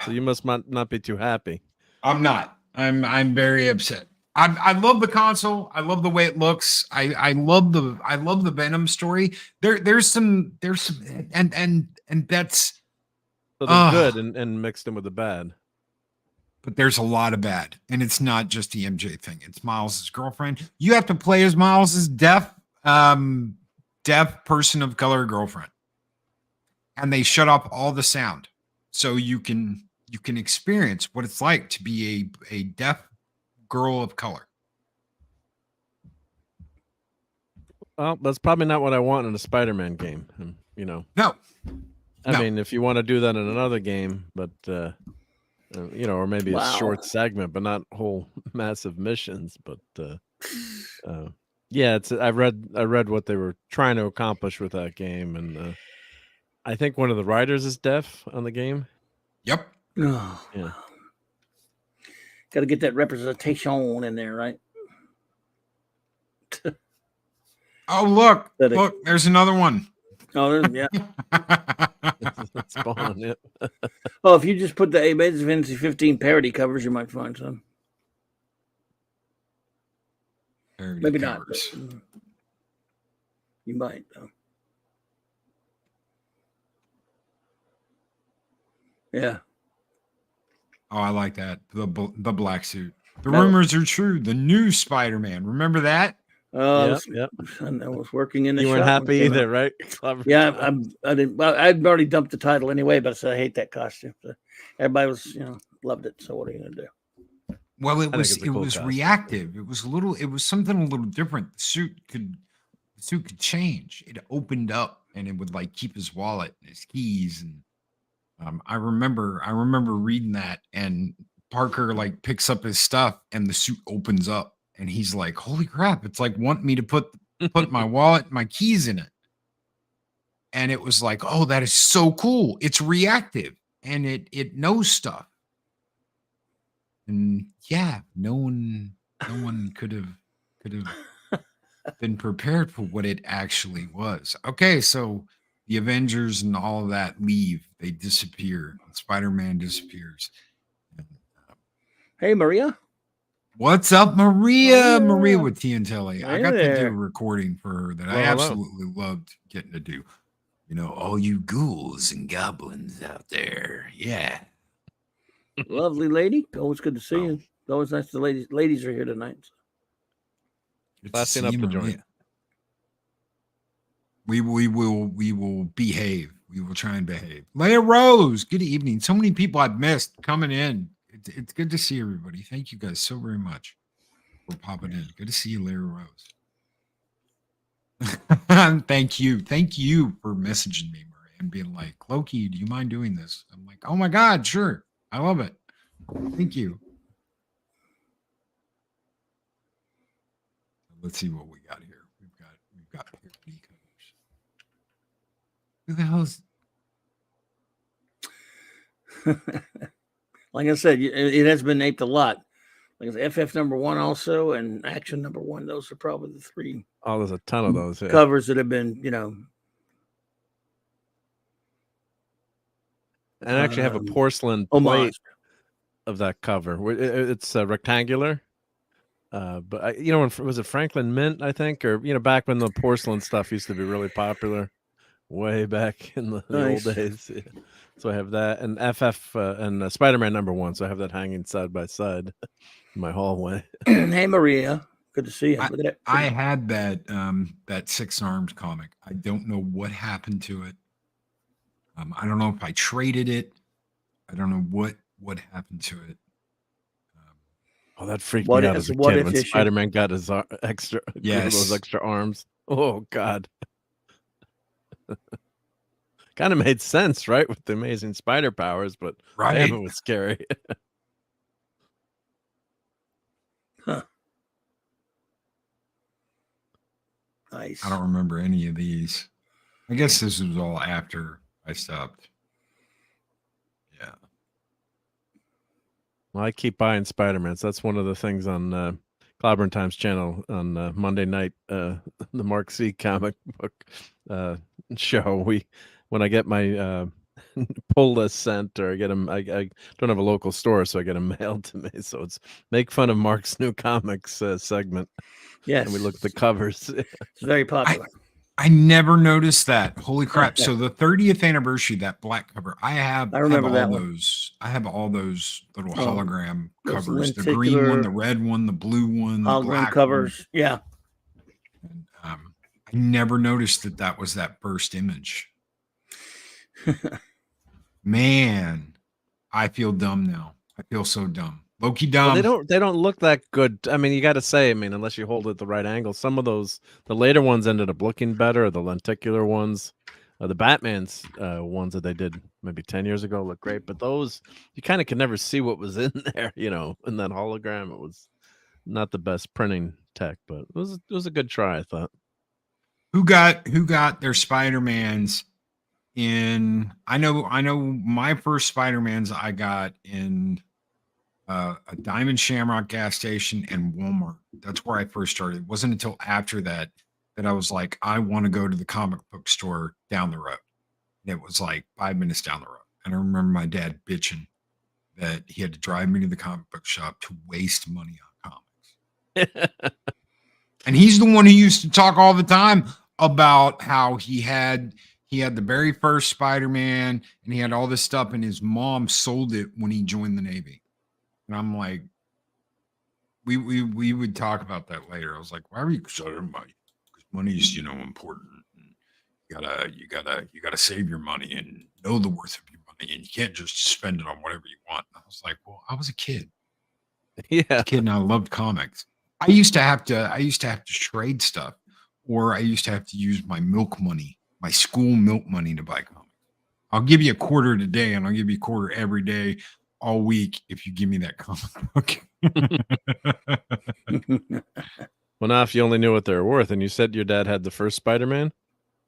So you must not be too happy. I'm not. I'm very upset. I love the console. I love the way it looks. I love the Venom story. There's some and that's so there's good and mixed in with the bad. But there's a lot of bad, and it's not just the MJ thing. It's Miles's girlfriend. You have to play as Miles's deaf deaf person of color girlfriend, and they shut off all the sound, so you can experience what it's like to be a deaf girl of color. Well, that's probably not what I want in a Spider-Man game. No, I mean, if you want to do that in another game, but or maybe a short segment, but not whole massive missions. But yeah, I read what they were trying to accomplish with that game, and I think one of the writers is deaf on the game. Yep. Oh, yeah. Got to get that representation in there, right? Oh, look! There's another one. Oh, yeah. It's Spawn. Yeah. Oh, if you just put the Amazing Fantasy 15 parody covers, you might find some. Maybe covers. Not. But, you might, though. Yeah. Oh, I like that. The black suit. The rumors are true. The new Spider-Man. Remember that? Yep. I was working in the shop. You weren't happy either, right? Yeah, I didn't. Well, I'd already dumped the title anyway, but I said I hate that costume. So everybody was, loved it. So what are you gonna do? Well, it was reactive. It was something a little different. The suit could change. It opened up and it would like keep his wallet and his keys. And I remember reading that, and Parker like picks up his stuff and the suit opens up. And he's like, holy crap, it's like wanting me to put my wallet, my keys in it. And it was like, oh, that is so cool. It's reactive and it knows stuff. And yeah, no one could have been prepared for what it actually was. Okay, so the Avengers and all of that leave. They disappear. Spider-Man disappears. Hey, Maria. What's up, Maria? Maria with T and Telly. I got to do a recording for her that I absolutely loved getting to do. All you ghouls and goblins out there. Yeah. Lovely lady. Always good to see you. Always nice the ladies are here tonight. Classing up the joint. We will behave. We will try and behave. Leia Rose, good evening. So many people I've missed coming in. It's good to see everybody. Thank you guys so very much for popping in. Good to see you, Larry Rose. Thank you for messaging me, Maria, and being like, Loki, do you mind doing this? I'm like, oh my God, sure. I love it. Thank you. Let's see what we got here. We've got parody covers. Who the hell is? Like I said, it has been aped a lot. Like it's FF #1 also, and Action #1. Those are probably the three. Oh, there's a ton of those covers that have been, And I actually have a porcelain plate of that cover. It's rectangular. But was it Franklin Mint? I think, or back when the porcelain stuff used to be really popular, way back in the old days. Yeah. So I have that, and FF and Spider-Man #1. So I have that hanging side by side in my hallway. Hey, Maria, good to see you. Look at that. I had that 6 Arms comic. I don't know what happened to it. I don't know if I traded it. I don't know what happened to it. Oh, that freaked me out as a kid when Spider-Man got his extra arms. Oh God. Kind of made sense, right, with the amazing spider powers, but damn, it was scary. Huh. Nice. I don't remember any of these. I guess this was all after I stopped. Yeah. Well, I keep buying Spider-Man. So that's one of the things on Clobberin Times channel on Monday night, the Mark C comic book show. When I get my pull list sent, or I get them, I don't have a local store, so I get them mailed to me. So it's make fun of Mark's new comics segment. Yes, and we look at the covers. It's very popular. I never noticed that. Holy crap! So the 30th anniversary, that black cover, I remember that one. I have all those little hologram covers: the green one, the red one, the blue one, the hologram black covers. One. Yeah. And, I never noticed that was that burst image. Man, I feel dumb now. I feel so dumb. Loki dumb. Well, they don't look that good. I mean, you got to say, I mean, unless you hold it at the right angle, some of those, the later ones ended up looking better. The lenticular ones, the Batman's ones that they did maybe 10 years ago look great, but those you kind of could never see what was in there, you know, in that hologram. It was not the best printing tech, but it was a good try, I thought. Who got their Spider-Mans in? I know my first Spider-Mans I got in a Diamond Shamrock gas station and Walmart. That's where I first started. It wasn't until after that I was like, I want to go to the comic book store down the road. And it was like 5 minutes down the road. And I remember my dad bitching that he had to drive me to the comic book shop to waste money on comics. And he's the one who used to talk all the time about how he had the very first Spider-Man and he had all this stuff, and his mom sold it when he joined the Navy. And I'm like, we would talk about that later. I was like, why are you selling money? Because money's, important. You gotta save your money and know the worth of your money, and you can't just spend it on whatever you want. And I was like, well, I was a kid. Yeah, I was a kid, and I loved comics. I used to have to trade stuff, or I used to have to use my milk money, my school milk money, to buy comics. I'll give you a quarter today, and I'll give you a quarter every day all week if you give me that comic book. Well, now if you only knew what they were worth, and you said your dad had the first Spider-Man,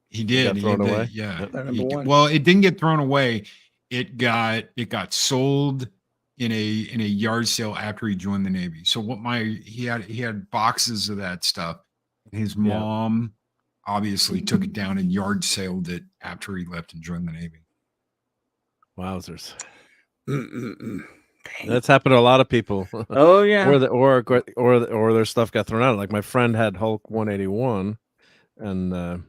he did. Got thrown away. Yeah. Yep. Well, it didn't get thrown away. It got sold in a yard sale after he joined the Navy. So he had boxes of that stuff. His mom obviously took it down and yard saled it after he left and joined the Navy. Wowzers. That's happened to a lot of people. Oh yeah. or their stuff got thrown out. Like my friend had Hulk 181 and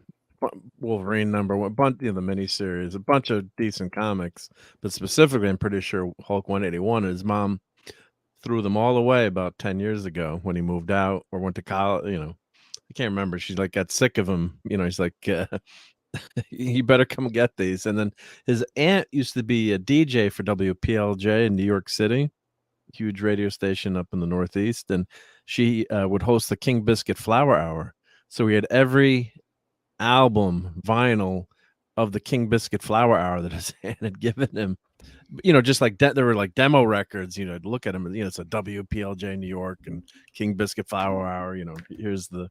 Wolverine #1, bunch, the miniseries, a bunch of decent comics, but specifically, I'm pretty sure Hulk 181. His mom threw them all away about 10 years ago when he moved out or went to college. I can't remember. She got sick of him. He's like, you better come get these. And then his aunt used to be a DJ for WPLJ in New York City, huge radio station up in the Northeast, and she would host the King Biscuit Flower Hour. So we had every album vinyl of the King Biscuit Flower Hour that his aunt had given him. Just like there were like demo records. Look at them. It's a WPLJ New York and King Biscuit Flower Hour. Here's the,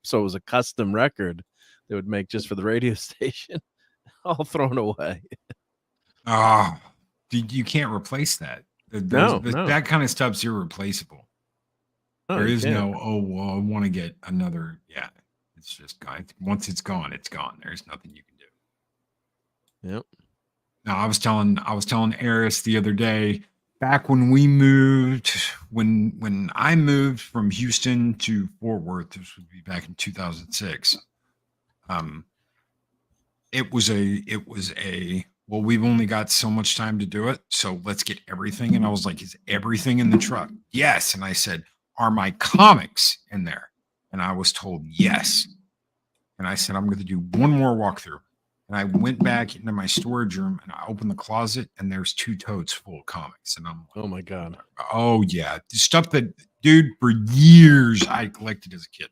so it was a custom record they would make just for the radio station, all thrown away. Oh, you can't replace that. No. That kind of stuff's irreplaceable. There is no, well, I want to get another. Yeah, it's just gone. Once it's gone, it's gone. There's nothing you can do. Yep. Now, I was telling Eris the other day, back when we moved, when I moved from Houston to Fort Worth, this would be back in 2006. It was a well, we've only got so much time to do it, so let's get everything. And I was like, is everything in the truck? Yes. And I said, are my comics in there? And I was told yes. And I said, I'm going to do one more walkthrough. And I went back into my storage room and I opened the closet and there's 2 totes full of comics. And I'm like, oh my God. Oh yeah. The stuff that, dude, for years I collected as a kid.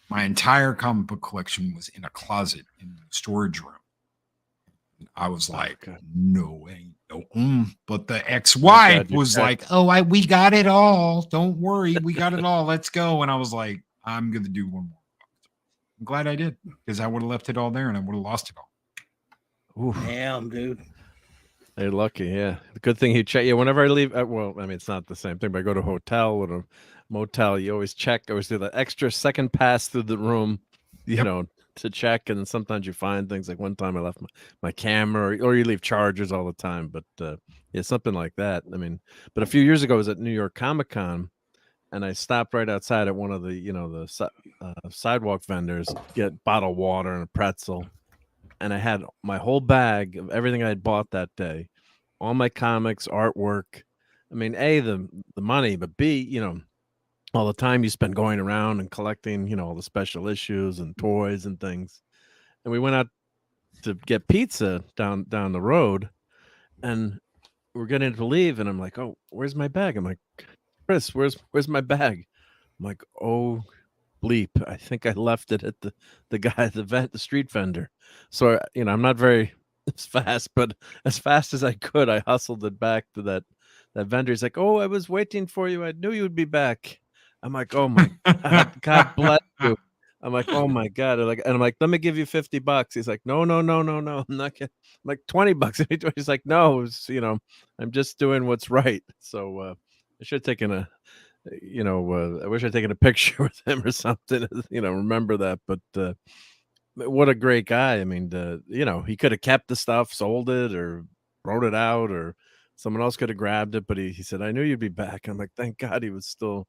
My entire comic book collection was in a closet in the storage room. And I was like, no way. No. But the ex-wife was like, oh, we got it all. Don't worry. We got it all. Let's go. And I was like, I'm going to do one more. I'm glad I did, because I would have left it all there and I would have lost it all. Ooh. Damn, dude. You're lucky, yeah. The good thing you check. Yeah, whenever I leave, well, I mean, it's not the same thing, but I go to a hotel or a motel, you always check, always do the extra second pass through the room, to check. And then sometimes you find things. Like one time I left my camera, or you leave chargers all the time. But yeah, something like that. I mean, but a few years ago, I was at New York Comic Con, and I stopped right outside at one of the, the sidewalk vendors, get bottled water and a pretzel. And I had my whole bag of everything I had bought that day, all my comics, artwork. I mean, A, the money, but B, all the time you spend going around and collecting, all the special issues and toys and things. And we went out to get pizza down the road, and we're getting to leave, and I'm like, "Oh, where's my bag?" I'm like, "Chris, where's my bag?" I'm like, "Oh, bleep! I think I left it at the guy, the street vendor." So I'm not very fast, but as fast as I could, I hustled it back to that vendor. He's like, "Oh, I was waiting for you. I knew you'd be back." I'm like, "Oh my God, God bless you." I'm like, "Oh my God." And I'm like, "Let me give you $50." He's like, "No, no, no, no, no. I'm not getting." I'm like, $20. He's like, "No, I'm just doing what's right." So I should have taken I wish I'd taken a picture with him or something, remember that. But what a great guy. I mean, he could have kept the stuff, sold it, or wrote it out, or someone else could have grabbed it. But he said, "I knew you'd be back." I'm like, thank God he was still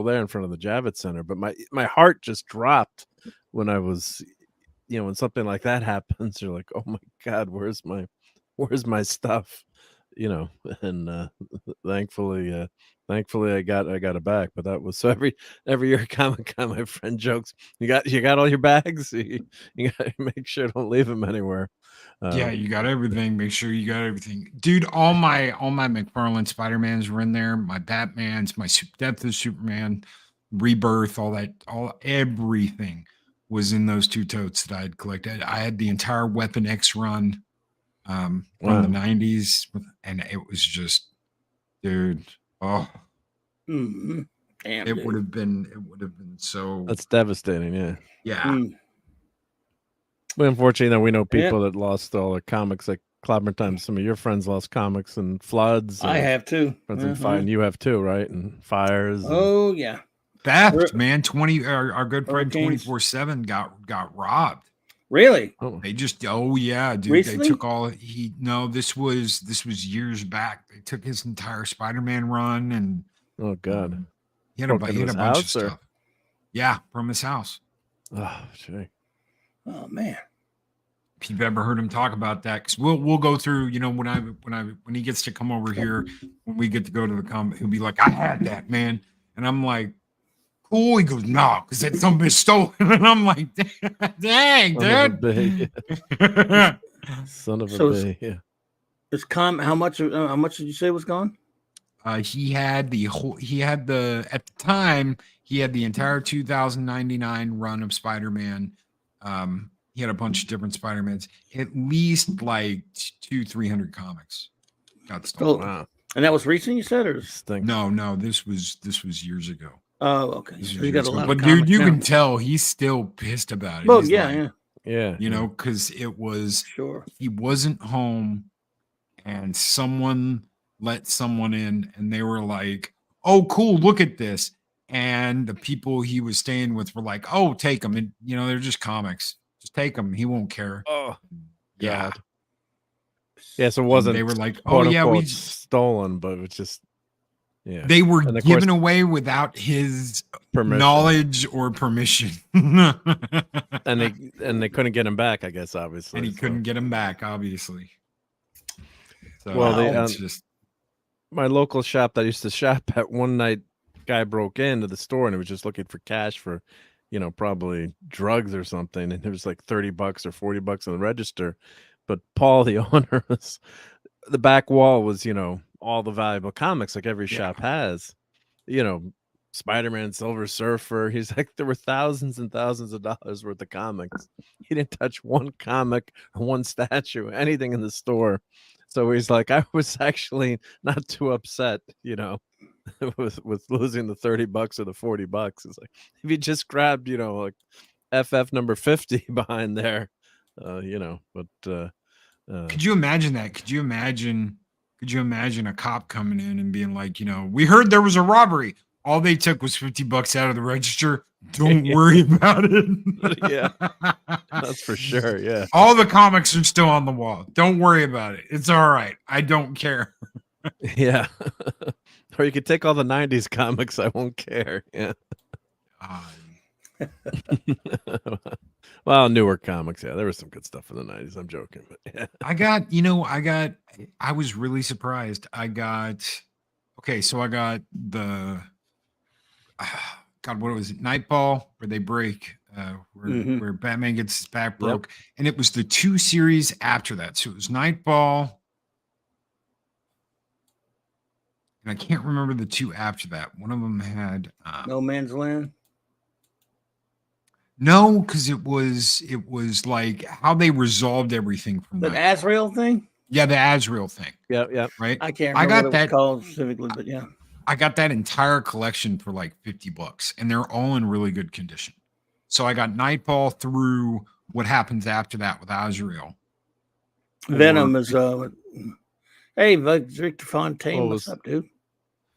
there in front of the Javits Center. But my heart just dropped when I was, when something like that happens. You're like, oh my God, where's my stuff? And thankfully I got it back. But that was so every year at Comic-Con, my friend jokes, you got all your bags? You gotta make sure don't leave them anywhere. Yeah, you got everything. Make sure you got everything, dude. All my McFarlane Spider-Mans were in there. My Batmans, my Death of Superman, Rebirth, everything was in those two totes that I had collected. I had the entire Weapon X run from the Wow. 90s, and it was just, dude. Oh, Damn, it would have been so. That's devastating. Yeah. Yeah. But unfortunately, we know people that lost all their comics, like Clobberin Times. Some of your friends lost comics and floods. I have too. Friends in fire, and you have too, right? And fires. Oh yeah. Theft, man. 20 our good friend Hurricanes. 24/7 got robbed. Really? Oh. They just yeah, dude. Recently? They took all this was years back. They took his entire Spider-Man run, and oh God. He had a bunch of stuff. Yeah, from his house. Oh, gee. Oh man. If you've ever heard him talk about that, because we'll go through, when he gets to come over here, when we get to go to the comic, he'll be like, "I had that, man," and I'm like, "Cool." He goes, "No, because that something is stolen," and I'm like, "Dang, dude." Son of a bitch. Yeah. How much did you say was gone? He had the at the time he had the entire 2099 run of Spider-Man. He had a bunch of different Spider-Mans, at least like 200-300 comics got stolen. Oh, wow. And that was recent, you said, or no, this was years ago. Oh, okay. So you got a lot. But dude, you can tell he's still pissed about it. Oh, yeah. Because it was he wasn't home, and someone let someone in, and they were like, "Oh, cool, look at this." And the people he was staying with were like, "Oh, take them." And they're just comics. Just take them. He won't care. Oh, yeah. God. Yeah, so it wasn't. They were like, "Oh yeah, we stolen," but it's just They were given away without his knowledge or permission. and they couldn't get him back, I guess, obviously. And he couldn't get him back, obviously. So, well, it's just my local shop that I used to shop at, one night, guy broke into the store and he was just looking for cash for, probably drugs or something, and there was like $30 or $40 on the register. But Paul, the owner, the back wall was, all the valuable comics like every shop has, Spider-Man, Silver Surfer. He's like, there were thousands and thousands of dollars worth of comics. He didn't touch one comic or one statue, anything in the store. So he's like, I was actually not too upset, with losing the $30 or the $40. It's like, if you just grabbed, like FF number 50 behind there, but could you imagine that? Could you imagine a cop coming in and being like, we heard there was a robbery. All they took was $50 out of the register. Don't worry about it. Yeah, that's for sure. Yeah. All the comics are still on the wall. Don't worry about it. It's all right. I don't care. Yeah. Or you could take all the 90s comics. I won't care. Yeah. Well, newer comics. Yeah, there was some good stuff in the 90s. I'm joking, but yeah. I was really surprised. I got the God, what was it? Nightfall, where they break, where Batman gets his back broke, and it was the 2 series after that. So it was Nightfall, and I can't remember the 2 after that. One of them had No Man's Land. no, because it was like how they resolved everything from The that. Azrael thing. Yeah, the Azrael thing. Yeah. Right. I can't I remember got what it was that. called specifically, but yeah. I got that entire collection for like $50, and they're all in really good condition. So I got Nightfall through what happens after that with Azrael. Venom is hey, Victor Fontaine, What what's was up, dude?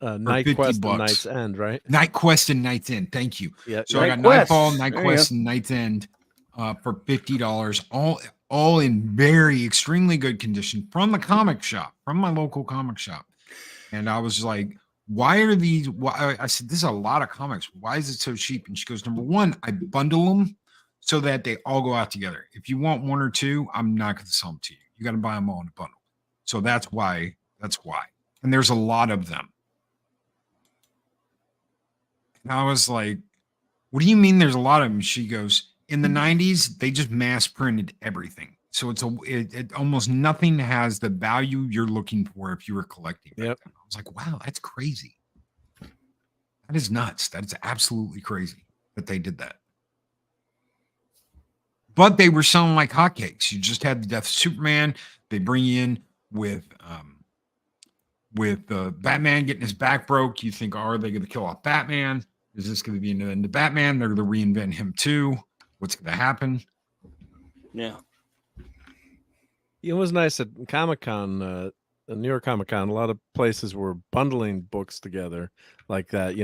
Night Quest and Night's End, right? Night Quest and Night's End. Thank you. Yeah. So I got Nightfall, Night Quest, and Night's End for $50. All in very extremely good condition from the comic shop, from my local comic shop. And I was like, why are these? Why? I said, this is a lot of comics. Why is it so cheap? And she goes, number one, I bundle them so that they all go out together. If you want 1 or 2, I'm not going to sell them to you. You got to buy them all in a bundle. So that's why. And there's a lot of them. And I was like, what do you mean there's a lot of them? She goes, in the 90s, they just mass printed everything. So it almost nothing has the value you're looking for if you were collecting. Yep. I was like, wow, that's crazy. That is nuts. That is absolutely crazy that they did that. But they were selling like hotcakes. You just had the Death of Superman. They bring you in with Batman getting his back broke. You think, are they going to kill off Batman? Is this going to be an end to Batman? They're going to reinvent him too. What's going to happen? Yeah. It was nice at Comic-Con, New York Comic-Con. A lot of places were bundling books together like that,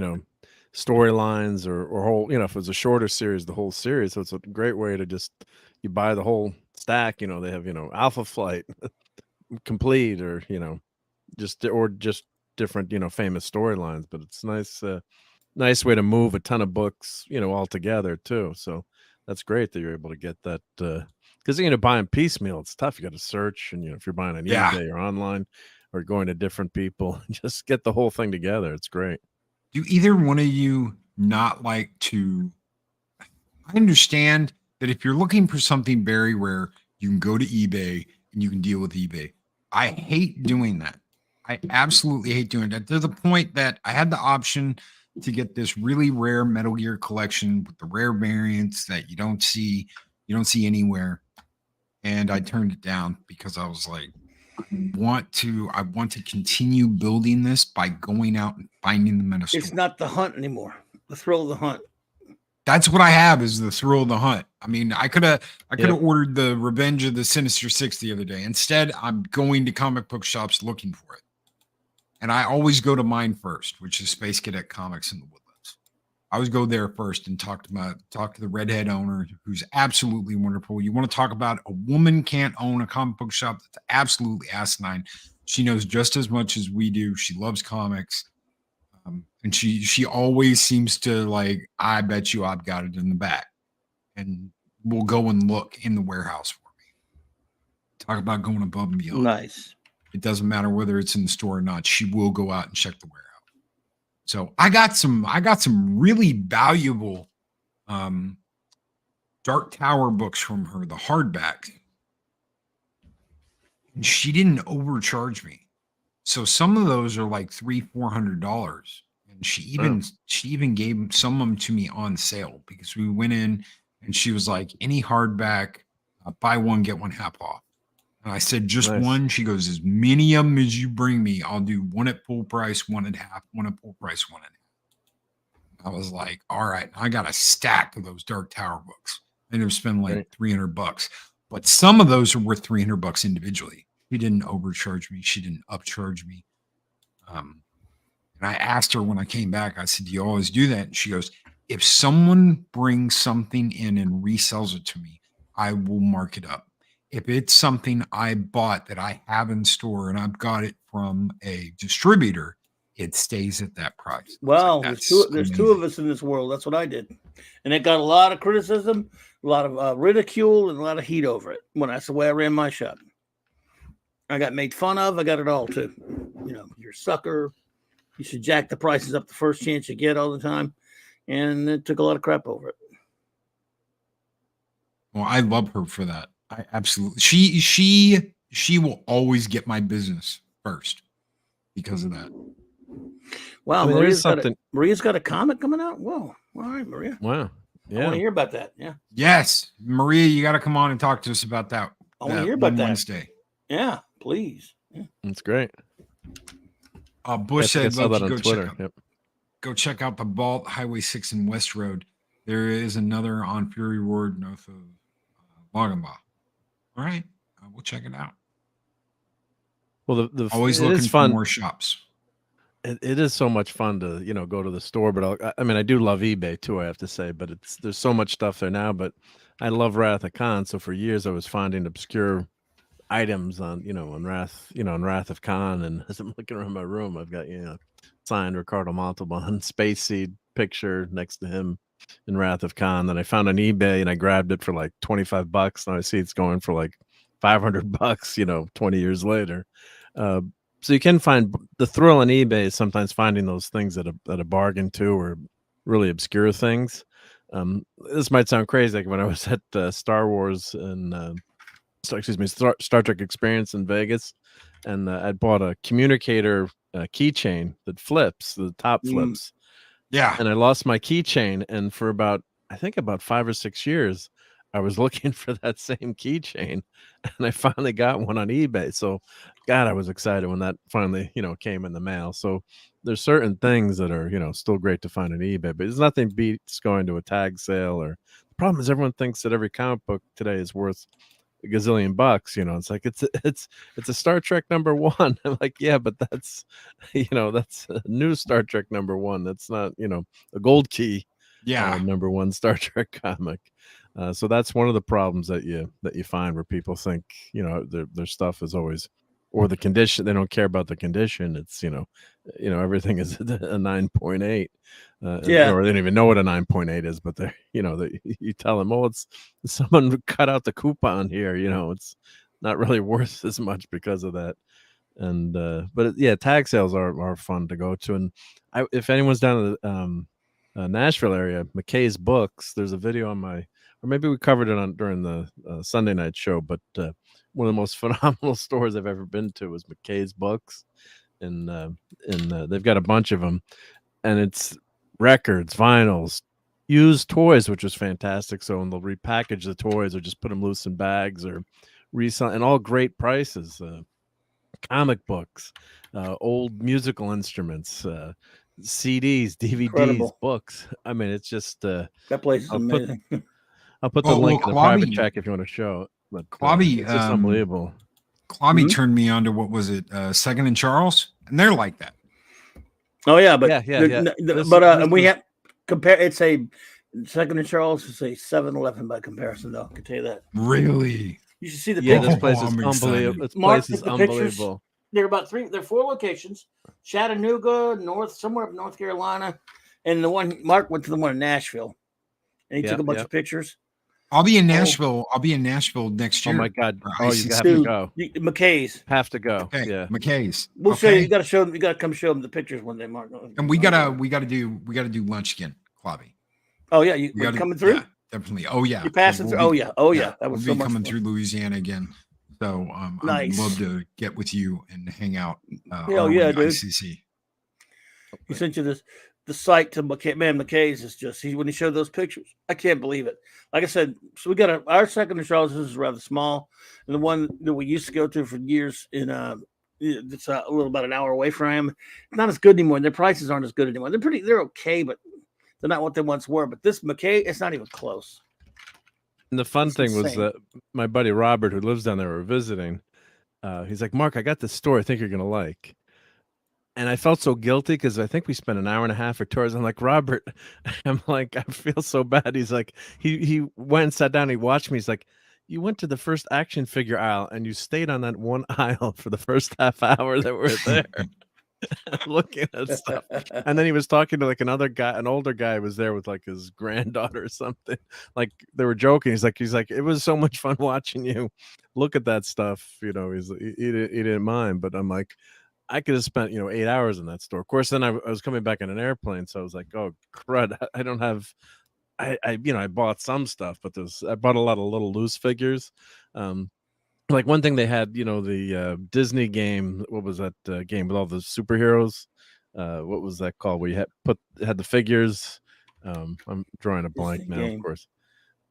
storylines or whole, if it was a shorter series, the whole series. So it's a great way to just, you buy the whole stack, they have, Alpha Flight complete or, just different, famous storylines. But it's nice way to move a ton of books, all together too. So that's great that you're able to get that, because buying piecemeal, it's tough. You got to search, and if you're buying on eBay or online or going to different people, just get the whole thing together. It's great. Do either one of you not like to? I understand that if you're looking for something very rare, you can go to eBay and you can deal with eBay. I hate doing that. I absolutely hate doing that, to the point that I had the option to get this really rare Metal Gear collection with the rare variants that you don't see anywhere. And I turned it down because I was like, I want to continue building this by going out and finding them in a store. It's not the hunt anymore. The thrill of the hunt. That's what I have, is the thrill of the hunt. I mean, I could have ordered the Revenge of the Sinister Six the other day. Instead, I'm going to comic book shops looking for it. And I always go to mine first, which is Space Cadet Comics in the Woodlands. I always go there first and talk to the redhead owner, who's absolutely wonderful. You want to talk about a woman can't own a comic book shop? That's absolutely asinine. She knows just as much as we do. She loves comics. And she always seems to like, I bet you I've got it in the back. And we'll go and look in the warehouse for me. Talk about going above and beyond. Nice. It doesn't matter whether it's in the store or not. She will go out and check the warehouse. So I got some really valuable Dark Tower books from her, the hardback. And she didn't overcharge me. So some of those are like $300-$400. And she even gave some of them to me on sale, because we went in and she was like, any hardback, buy one, get one half off. And I said, just one? She goes, as many of them as you bring me, I'll do one at full price, one at half, one at full price, one at half. I was like, all right, I got a stack of those Dark Tower books. I ended up spending like $300. But some of those are worth $300 individually. She didn't overcharge me. She didn't upcharge me. And I asked her when I came back, I said, do you always do that? And she goes, if someone brings something in and resells it to me, I will mark it up. If it's something I bought that I have in store and I've got it from a distributor, it stays at that price. Well, there's two of us in this world. That's what I did. And it got a lot of criticism, a lot of ridicule, and a lot of heat over it. When that's the way I ran my shop. I got made fun of. I got it all too. You're a sucker. You should jack the prices up the first chance you get all the time. and it took a lot of crap over it. Well, I love her for that. I absolutely. She will always get my business first because of that. Wow, I mean, there is Maria's got a comic coming out. Whoa, all right, Maria. Wow, I want yeah. to hear about that. Yeah, Yes, Maria, you got to come on and talk to us about that. I want to hear about that. Wednesday. Yeah, please. Yeah. That's great. Bush I said, saw that Loki, on Twitter. Yep. Go check out the Vault, Highway 6 and West Road. There is another on Fury Road north of Loggenbach. All right, we'll check it out. Well, the always it looking is for fun. more shops. It is so much fun to go to the store, but I mean I do love eBay too, I have to say, but there's so much stuff there now. But I love Wrath of Khan, so for years I was finding obscure items on Wrath of Khan, and as I'm looking around my room, I've got signed Ricardo Montalban Space Seed picture next to him in Wrath of Khan that I found on eBay, and I grabbed it for like $25. Now I see it's going for like $500, 20 years later. So you can find the thrill on eBay is sometimes finding those things at a bargain too, or really obscure things. This might sound crazy, like when I was at Star Wars and Star Trek Experience in Vegas, and I bought a communicator keychain that flips, the top flips. Yeah. And I lost my keychain, and for about 5 or 6 years, I was looking for that same keychain, and I finally got one on eBay. So, God, I was excited when that finally, came in the mail. So there's certain things that are, still great to find on eBay, but there's nothing beats going to a tag sale. Or the problem is everyone thinks that every comic book today is worth a gazillion bucks. It's like it's a Star Trek #1. I'm like, yeah, but that's that's a new Star Trek #1. That's not a gold key #1 Star Trek comic. So that's one of the problems that you find, where people think their stuff is always, or the condition, they don't care about the condition. It's everything is a 9.8. Or they don't even know what a 9.8 is, but they're you tell them, oh, it's someone cut out the coupon here. It's not really worth as much because of that. And but tag sales are fun to go to. And if anyone's down in the Nashville area, McKay's Books, there's a video on my, or maybe we covered it during the Sunday night show, but one of the most phenomenal stores I've ever been to was McKay's Books, and they've got a bunch of them, and it's records, vinyls, used toys, which was fantastic. So, and they'll repackage the toys or just put them loose in bags or resell, and all great prices. Comic books, old musical instruments, CDs, DVDs, Incredible. books. I mean, it's just that place is amazing. I'll put the link in the private check if you want to show it. But it's just unbelievable. Clobby turned me on to, what was it, Second and Charles, and they're like that. Oh yeah, but yeah. We have compare. It's a Second and Charles is a 7-Eleven by comparison, though. I can tell you that. Really? You should see the pictures. This place is unbelievable. This place is unbelievable. There are 4 locations: Chattanooga, somewhere up North Carolina, and the one Mark went to the one in Nashville, and he took a bunch of pictures. I'll be in Nashville. I'll be in Nashville next year. Oh my God! Oh, you have to go. McKay's have to go. Okay. Yeah, McKay's. We'll show you. You got to show them. You got to come show them the pictures one day, Mark. And we gotta do lunch again, Clobby. Oh yeah, you coming through? Yeah, definitely. Oh yeah, you passing through? Oh yeah. That was we'll so be coming much through Louisiana again. So nice. I'd love to get with you and hang out. Hell yeah, dude. ICC. He sent you the site to McKay's is just when he showed those pictures, I can't believe it. Like I said, so we got our Second and Charles is rather small, and the one that we used to go to for years in it's a little about an hour away from him. Not as good anymore. Their prices aren't as good anymore. They're okay, but they're not what they once were. But this McKay, it's not even close. And the fun thing was that my buddy Robert, who lives down there, were visiting. He's like, Mark, I got this store I think you're gonna like. And I felt so guilty because I think we spent an hour and a half for tours. I'm like, Robert, I'm like, I feel so bad. He's like, he went and sat down. He watched me. He's like, you went to the first action figure aisle and you stayed on that one aisle for the first half hour that we're there. Looking at stuff. And then he was talking to like another guy, an older guy was there with like his granddaughter or something. Like they were joking. He's like, it was so much fun watching you look at that stuff. He didn't mind. But I'm like, I could have spent 8 hours in that store. Of course, then I was coming back in an airplane, so I was like, oh crud, I don't have. I bought some stuff, but I bought a lot of little loose figures. Like one thing they had, the Disney game. What was that game with all the superheroes? What was that called? Where you had the figures. I'm drawing a blank Disney now, game. of course.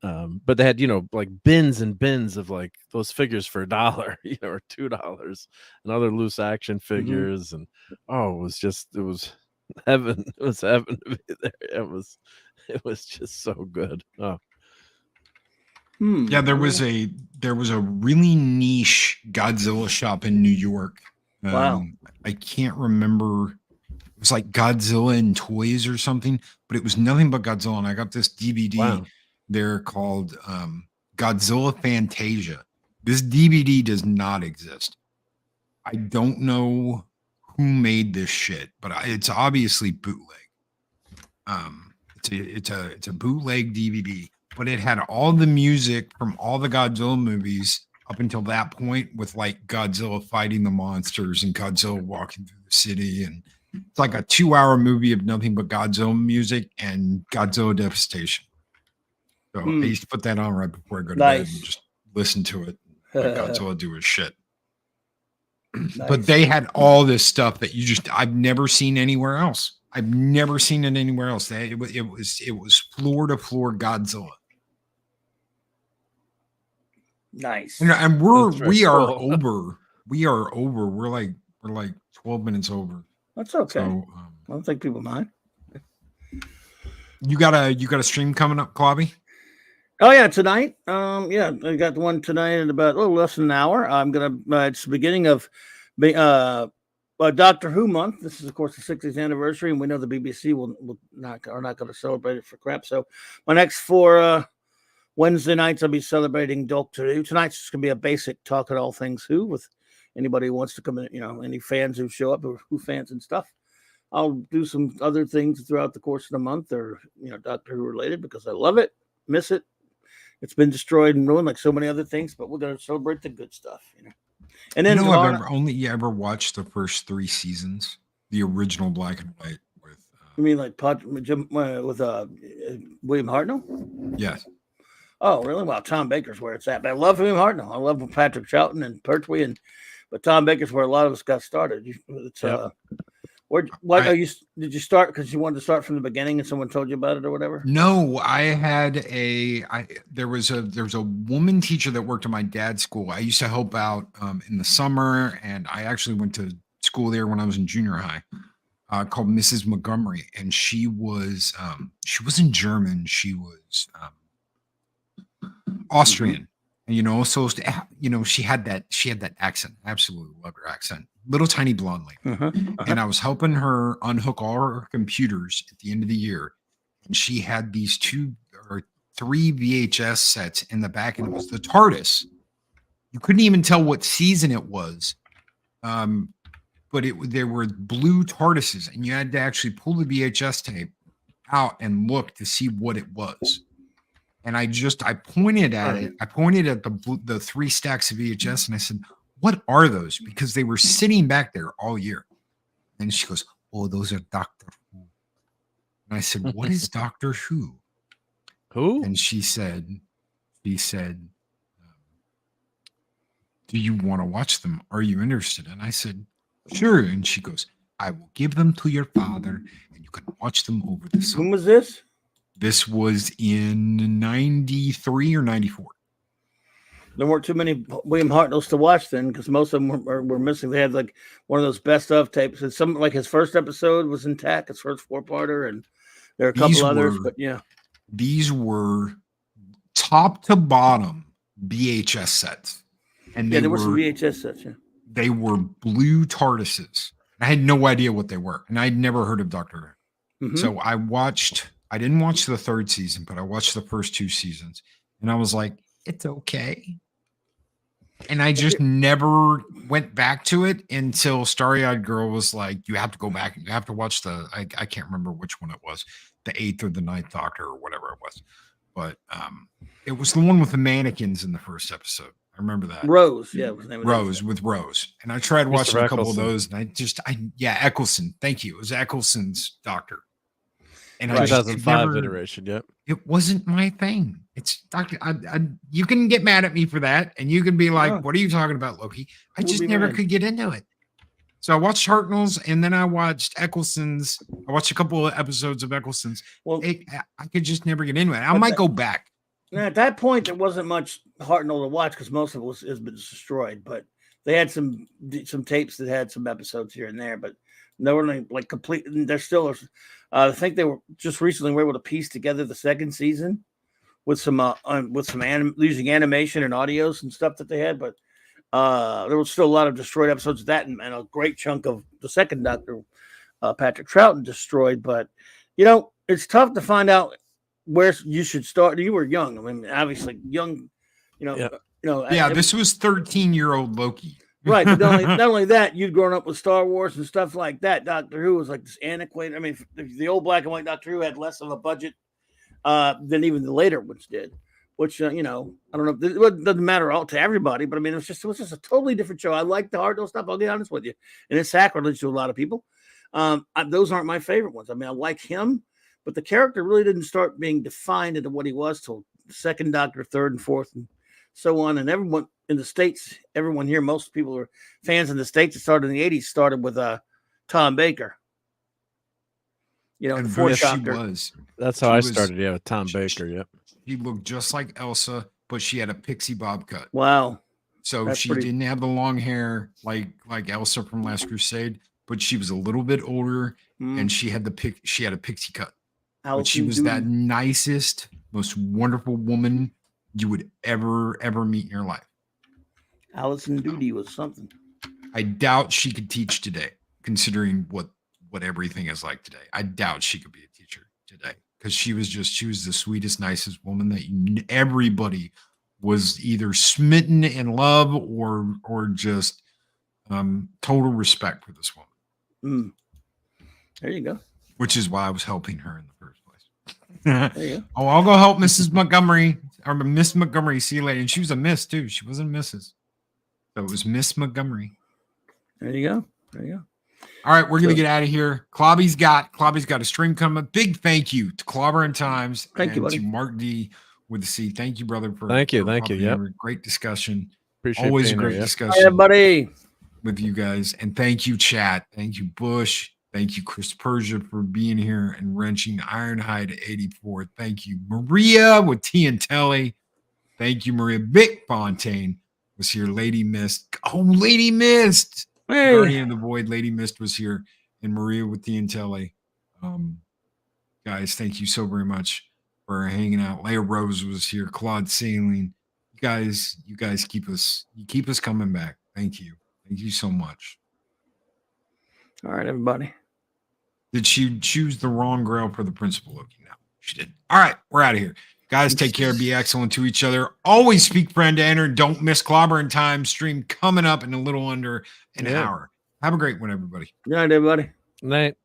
But they had, like bins and bins of like those figures for $1, or $2, and other loose action figures. And it was heaven. It was heaven to be there. It was just so good. Oh, Yeah, there was a really niche Godzilla shop in New York. Wow. I can't remember. It was like Godzilla and Toys or something, but it was nothing but Godzilla. And I got this DVD wow. there called Godzilla Fantasia. This DVD does not exist. I don't know who made this shit, but it's obviously bootleg. It's a bootleg DVD, but it had all the music from all the Godzilla movies up until that point, with like Godzilla fighting the monsters and Godzilla walking through the city, and it's like a 2-hour movie of nothing but Godzilla music and Godzilla devastation. So I used to put that on right before I go to bed and just listen to it. Let Godzilla do his shit. Nice. But they had all this stuff that I've never seen anywhere else. I've never seen it anywhere else. It was floor to floor Godzilla. Nice. And we are over. We're like 12 minutes over. That's okay. So, I don't think people mind. You got a stream coming up, Clobby? Oh yeah, tonight. Yeah, I got one tonight in about a little less than an hour. I'm gonna. It's the beginning of Doctor Who month. This is, of course, the 60th anniversary, and we know the BBC are not going to celebrate it for crap. So my next 4 Wednesday nights, I'll be celebrating Doctor Who. Tonight's just gonna be a basic talk at all things Who with anybody who wants to come in. Any fans who show up, or Who fans and stuff. I'll do some other things throughout the course of the month, or Doctor Who related, because I love it, miss it. It's been destroyed and ruined like so many other things, but we're going to celebrate the good stuff, And then I've ever watched the first 3 seasons, the original black and white with. You mean like with William Hartnell? Yes. Oh, really? Well, Tom Baker's where it's at. But I love William Hartnell. I love Patrick Troughton and Pertwee, but Tom Baker's where a lot of us got started. It's did you start because you wanted to start from the beginning and someone told you about it or whatever? No, I had there was a woman teacher that worked at my dad's school. I used to help out in the summer, and I actually went to school there when I was in junior high, called Mrs. Montgomery, and she wasn't German, she was Austrian. And, so she had that accent. I absolutely love her accent. Little tiny blonde lady. And I was helping her unhook all her computers at the end of the year. And she had these 2 or 3 VHS sets in the back, and it was the TARDIS. You couldn't even tell what season it was. But there were blue TARDISes, and you had to actually pull the VHS tape out and look to see what it was. And I pointed at it. I pointed at the 3 stacks of VHS, and I said, "What are those?" Because they were sitting back there all year. And she goes, "Oh, those are Doctor Who." And I said, "What is Doctor Who?" Who? And she said, "Do you want to watch them? Are you interested?" And I said, "Sure." And she goes, "I will give them to your father, and you can watch them over the summer." When was this? This was in 93 or 94. There weren't too many William Hartnells to watch then, because most of them were missing. They had like one of those best of tapes, and some like his first episode was intact, his first 4-parter, and there are a couple others. But yeah, these were top to bottom VHS sets, and there were some VHS sets. Yeah, they were blue TARDISes. I had no idea what they were, and I'd never heard of Doctor Who. So I didn't watch the 3rd season, but I watched the first 2 seasons, and I was like, it's okay. And I just never went back to it until Starry-Eyed Girl was like, you have to go back and you have to watch I can't remember which one it was, the 8th or the 9th Doctor or whatever it was. But it was the one with the mannequins in the first episode. I remember that. Rose, yeah, was the name of Rose with Rose. And I tried Mr. watching a couple of Eccleston. those, and Eccleston. Thank you. It was Eccleston's doctor. And I just could 2005 never, iteration. Yep. it wasn't my thing. It's doctor. You can get mad at me for that, and you can be like, No. "What are you talking about, Loki?" I We'll just be never mad. could get into it. So I watched Hartnell's, and then I watched Eccleston's. I watched a couple of episodes of Eccleston's. Well, I could just never get into it. I But might that- go back. now, at that point, there wasn't much Hartnell to watch because most of it has been destroyed. But they had some tapes that had some episodes here and there, but no one like complete. They're still. I think they were just recently were able to piece together the second season with some using animation and audios and stuff that they had, but there was still a lot of destroyed episodes of that, and a great chunk of the second Doctor, Patrick Troughton, destroyed. But it's tough to find out where you should start. You were young. I mean, obviously young. Yeah, this was 13-year-old Loki. Right, but not only that, you'd grown up with Star Wars and stuff like that. Doctor Who was like this antiquated. I mean, the old black and white Doctor Who had less of a budget than even the later ones did. Which I don't know. It doesn't matter all to everybody, but I mean, it was just a totally different show. I like the Hartnell stuff. I'll be honest with you, and it's sacrilege to a lot of people. Those aren't my favorite ones. I mean, I like him, but the character really didn't start being defined into what he was till the second Doctor, third, and fourth, and so on. And everyone in the States, everyone here, most people are fans in the States. It started in the '80s. Started with Tom Baker. And the fourth she Doctor. was. That's how She I was- started. Yeah, with Tom Baker. Yep. She looked just like Elsa, but she had a pixie bob cut. Wow. So That's she pretty- didn't have the long hair like Elsa from Last Crusade, but she was a little bit older, and she had a pixie cut. But she was that nicest, most wonderful woman you would ever meet in your life. Allison Doody was something. I doubt she could teach today, considering what everything is like today. I doubt she could be a teacher today because she was the sweetest, nicest woman that everybody was either smitten in love or just total respect for this woman. There you go. Which is why I was helping her in the first place. There you go. Oh, I'll go help Mrs. Montgomery or Miss Montgomery. See you later. And she was a Miss too. She wasn't Mrs. So it was Miss Montgomery. There you go. There you go. All right, we're gonna get out of here. Clobby's got a stream coming. Big thank you to Clobberin Times. Thank you, buddy. To Mark D with the C. Thank you, brother. Thank you. for Thank you. popping Yep. in. Great discussion. Appreciate Always a being great here, yep. discussion. Hi, everybody. With you guys. And thank you, chat. Thank you, Bush. Thank you, Chris Persia, for being here and wrenching Ironhide 84. Thank you, Maria with T and Telly. Thank you, Maria. Vic Fontaine was here. Lady Mist. Oh, Lady Mist. Hey. Guardian of the Void. Lady Mist was here. And Maria with T and Telly. Guys, thank you so very much for hanging out. Leia Rose was here. Claude Sailing. You guys keep us coming back. Thank you. Thank you so much. All right, everybody. Did she choose the wrong grail for the principal Loki? No, she didn't. All right, we're out of here. Guys, take care. Be excellent to each other. Always speak friend to enter. Don't miss Clobberin Times stream coming up in a little under an hour. Have a great one, everybody. Good night, everybody. Night.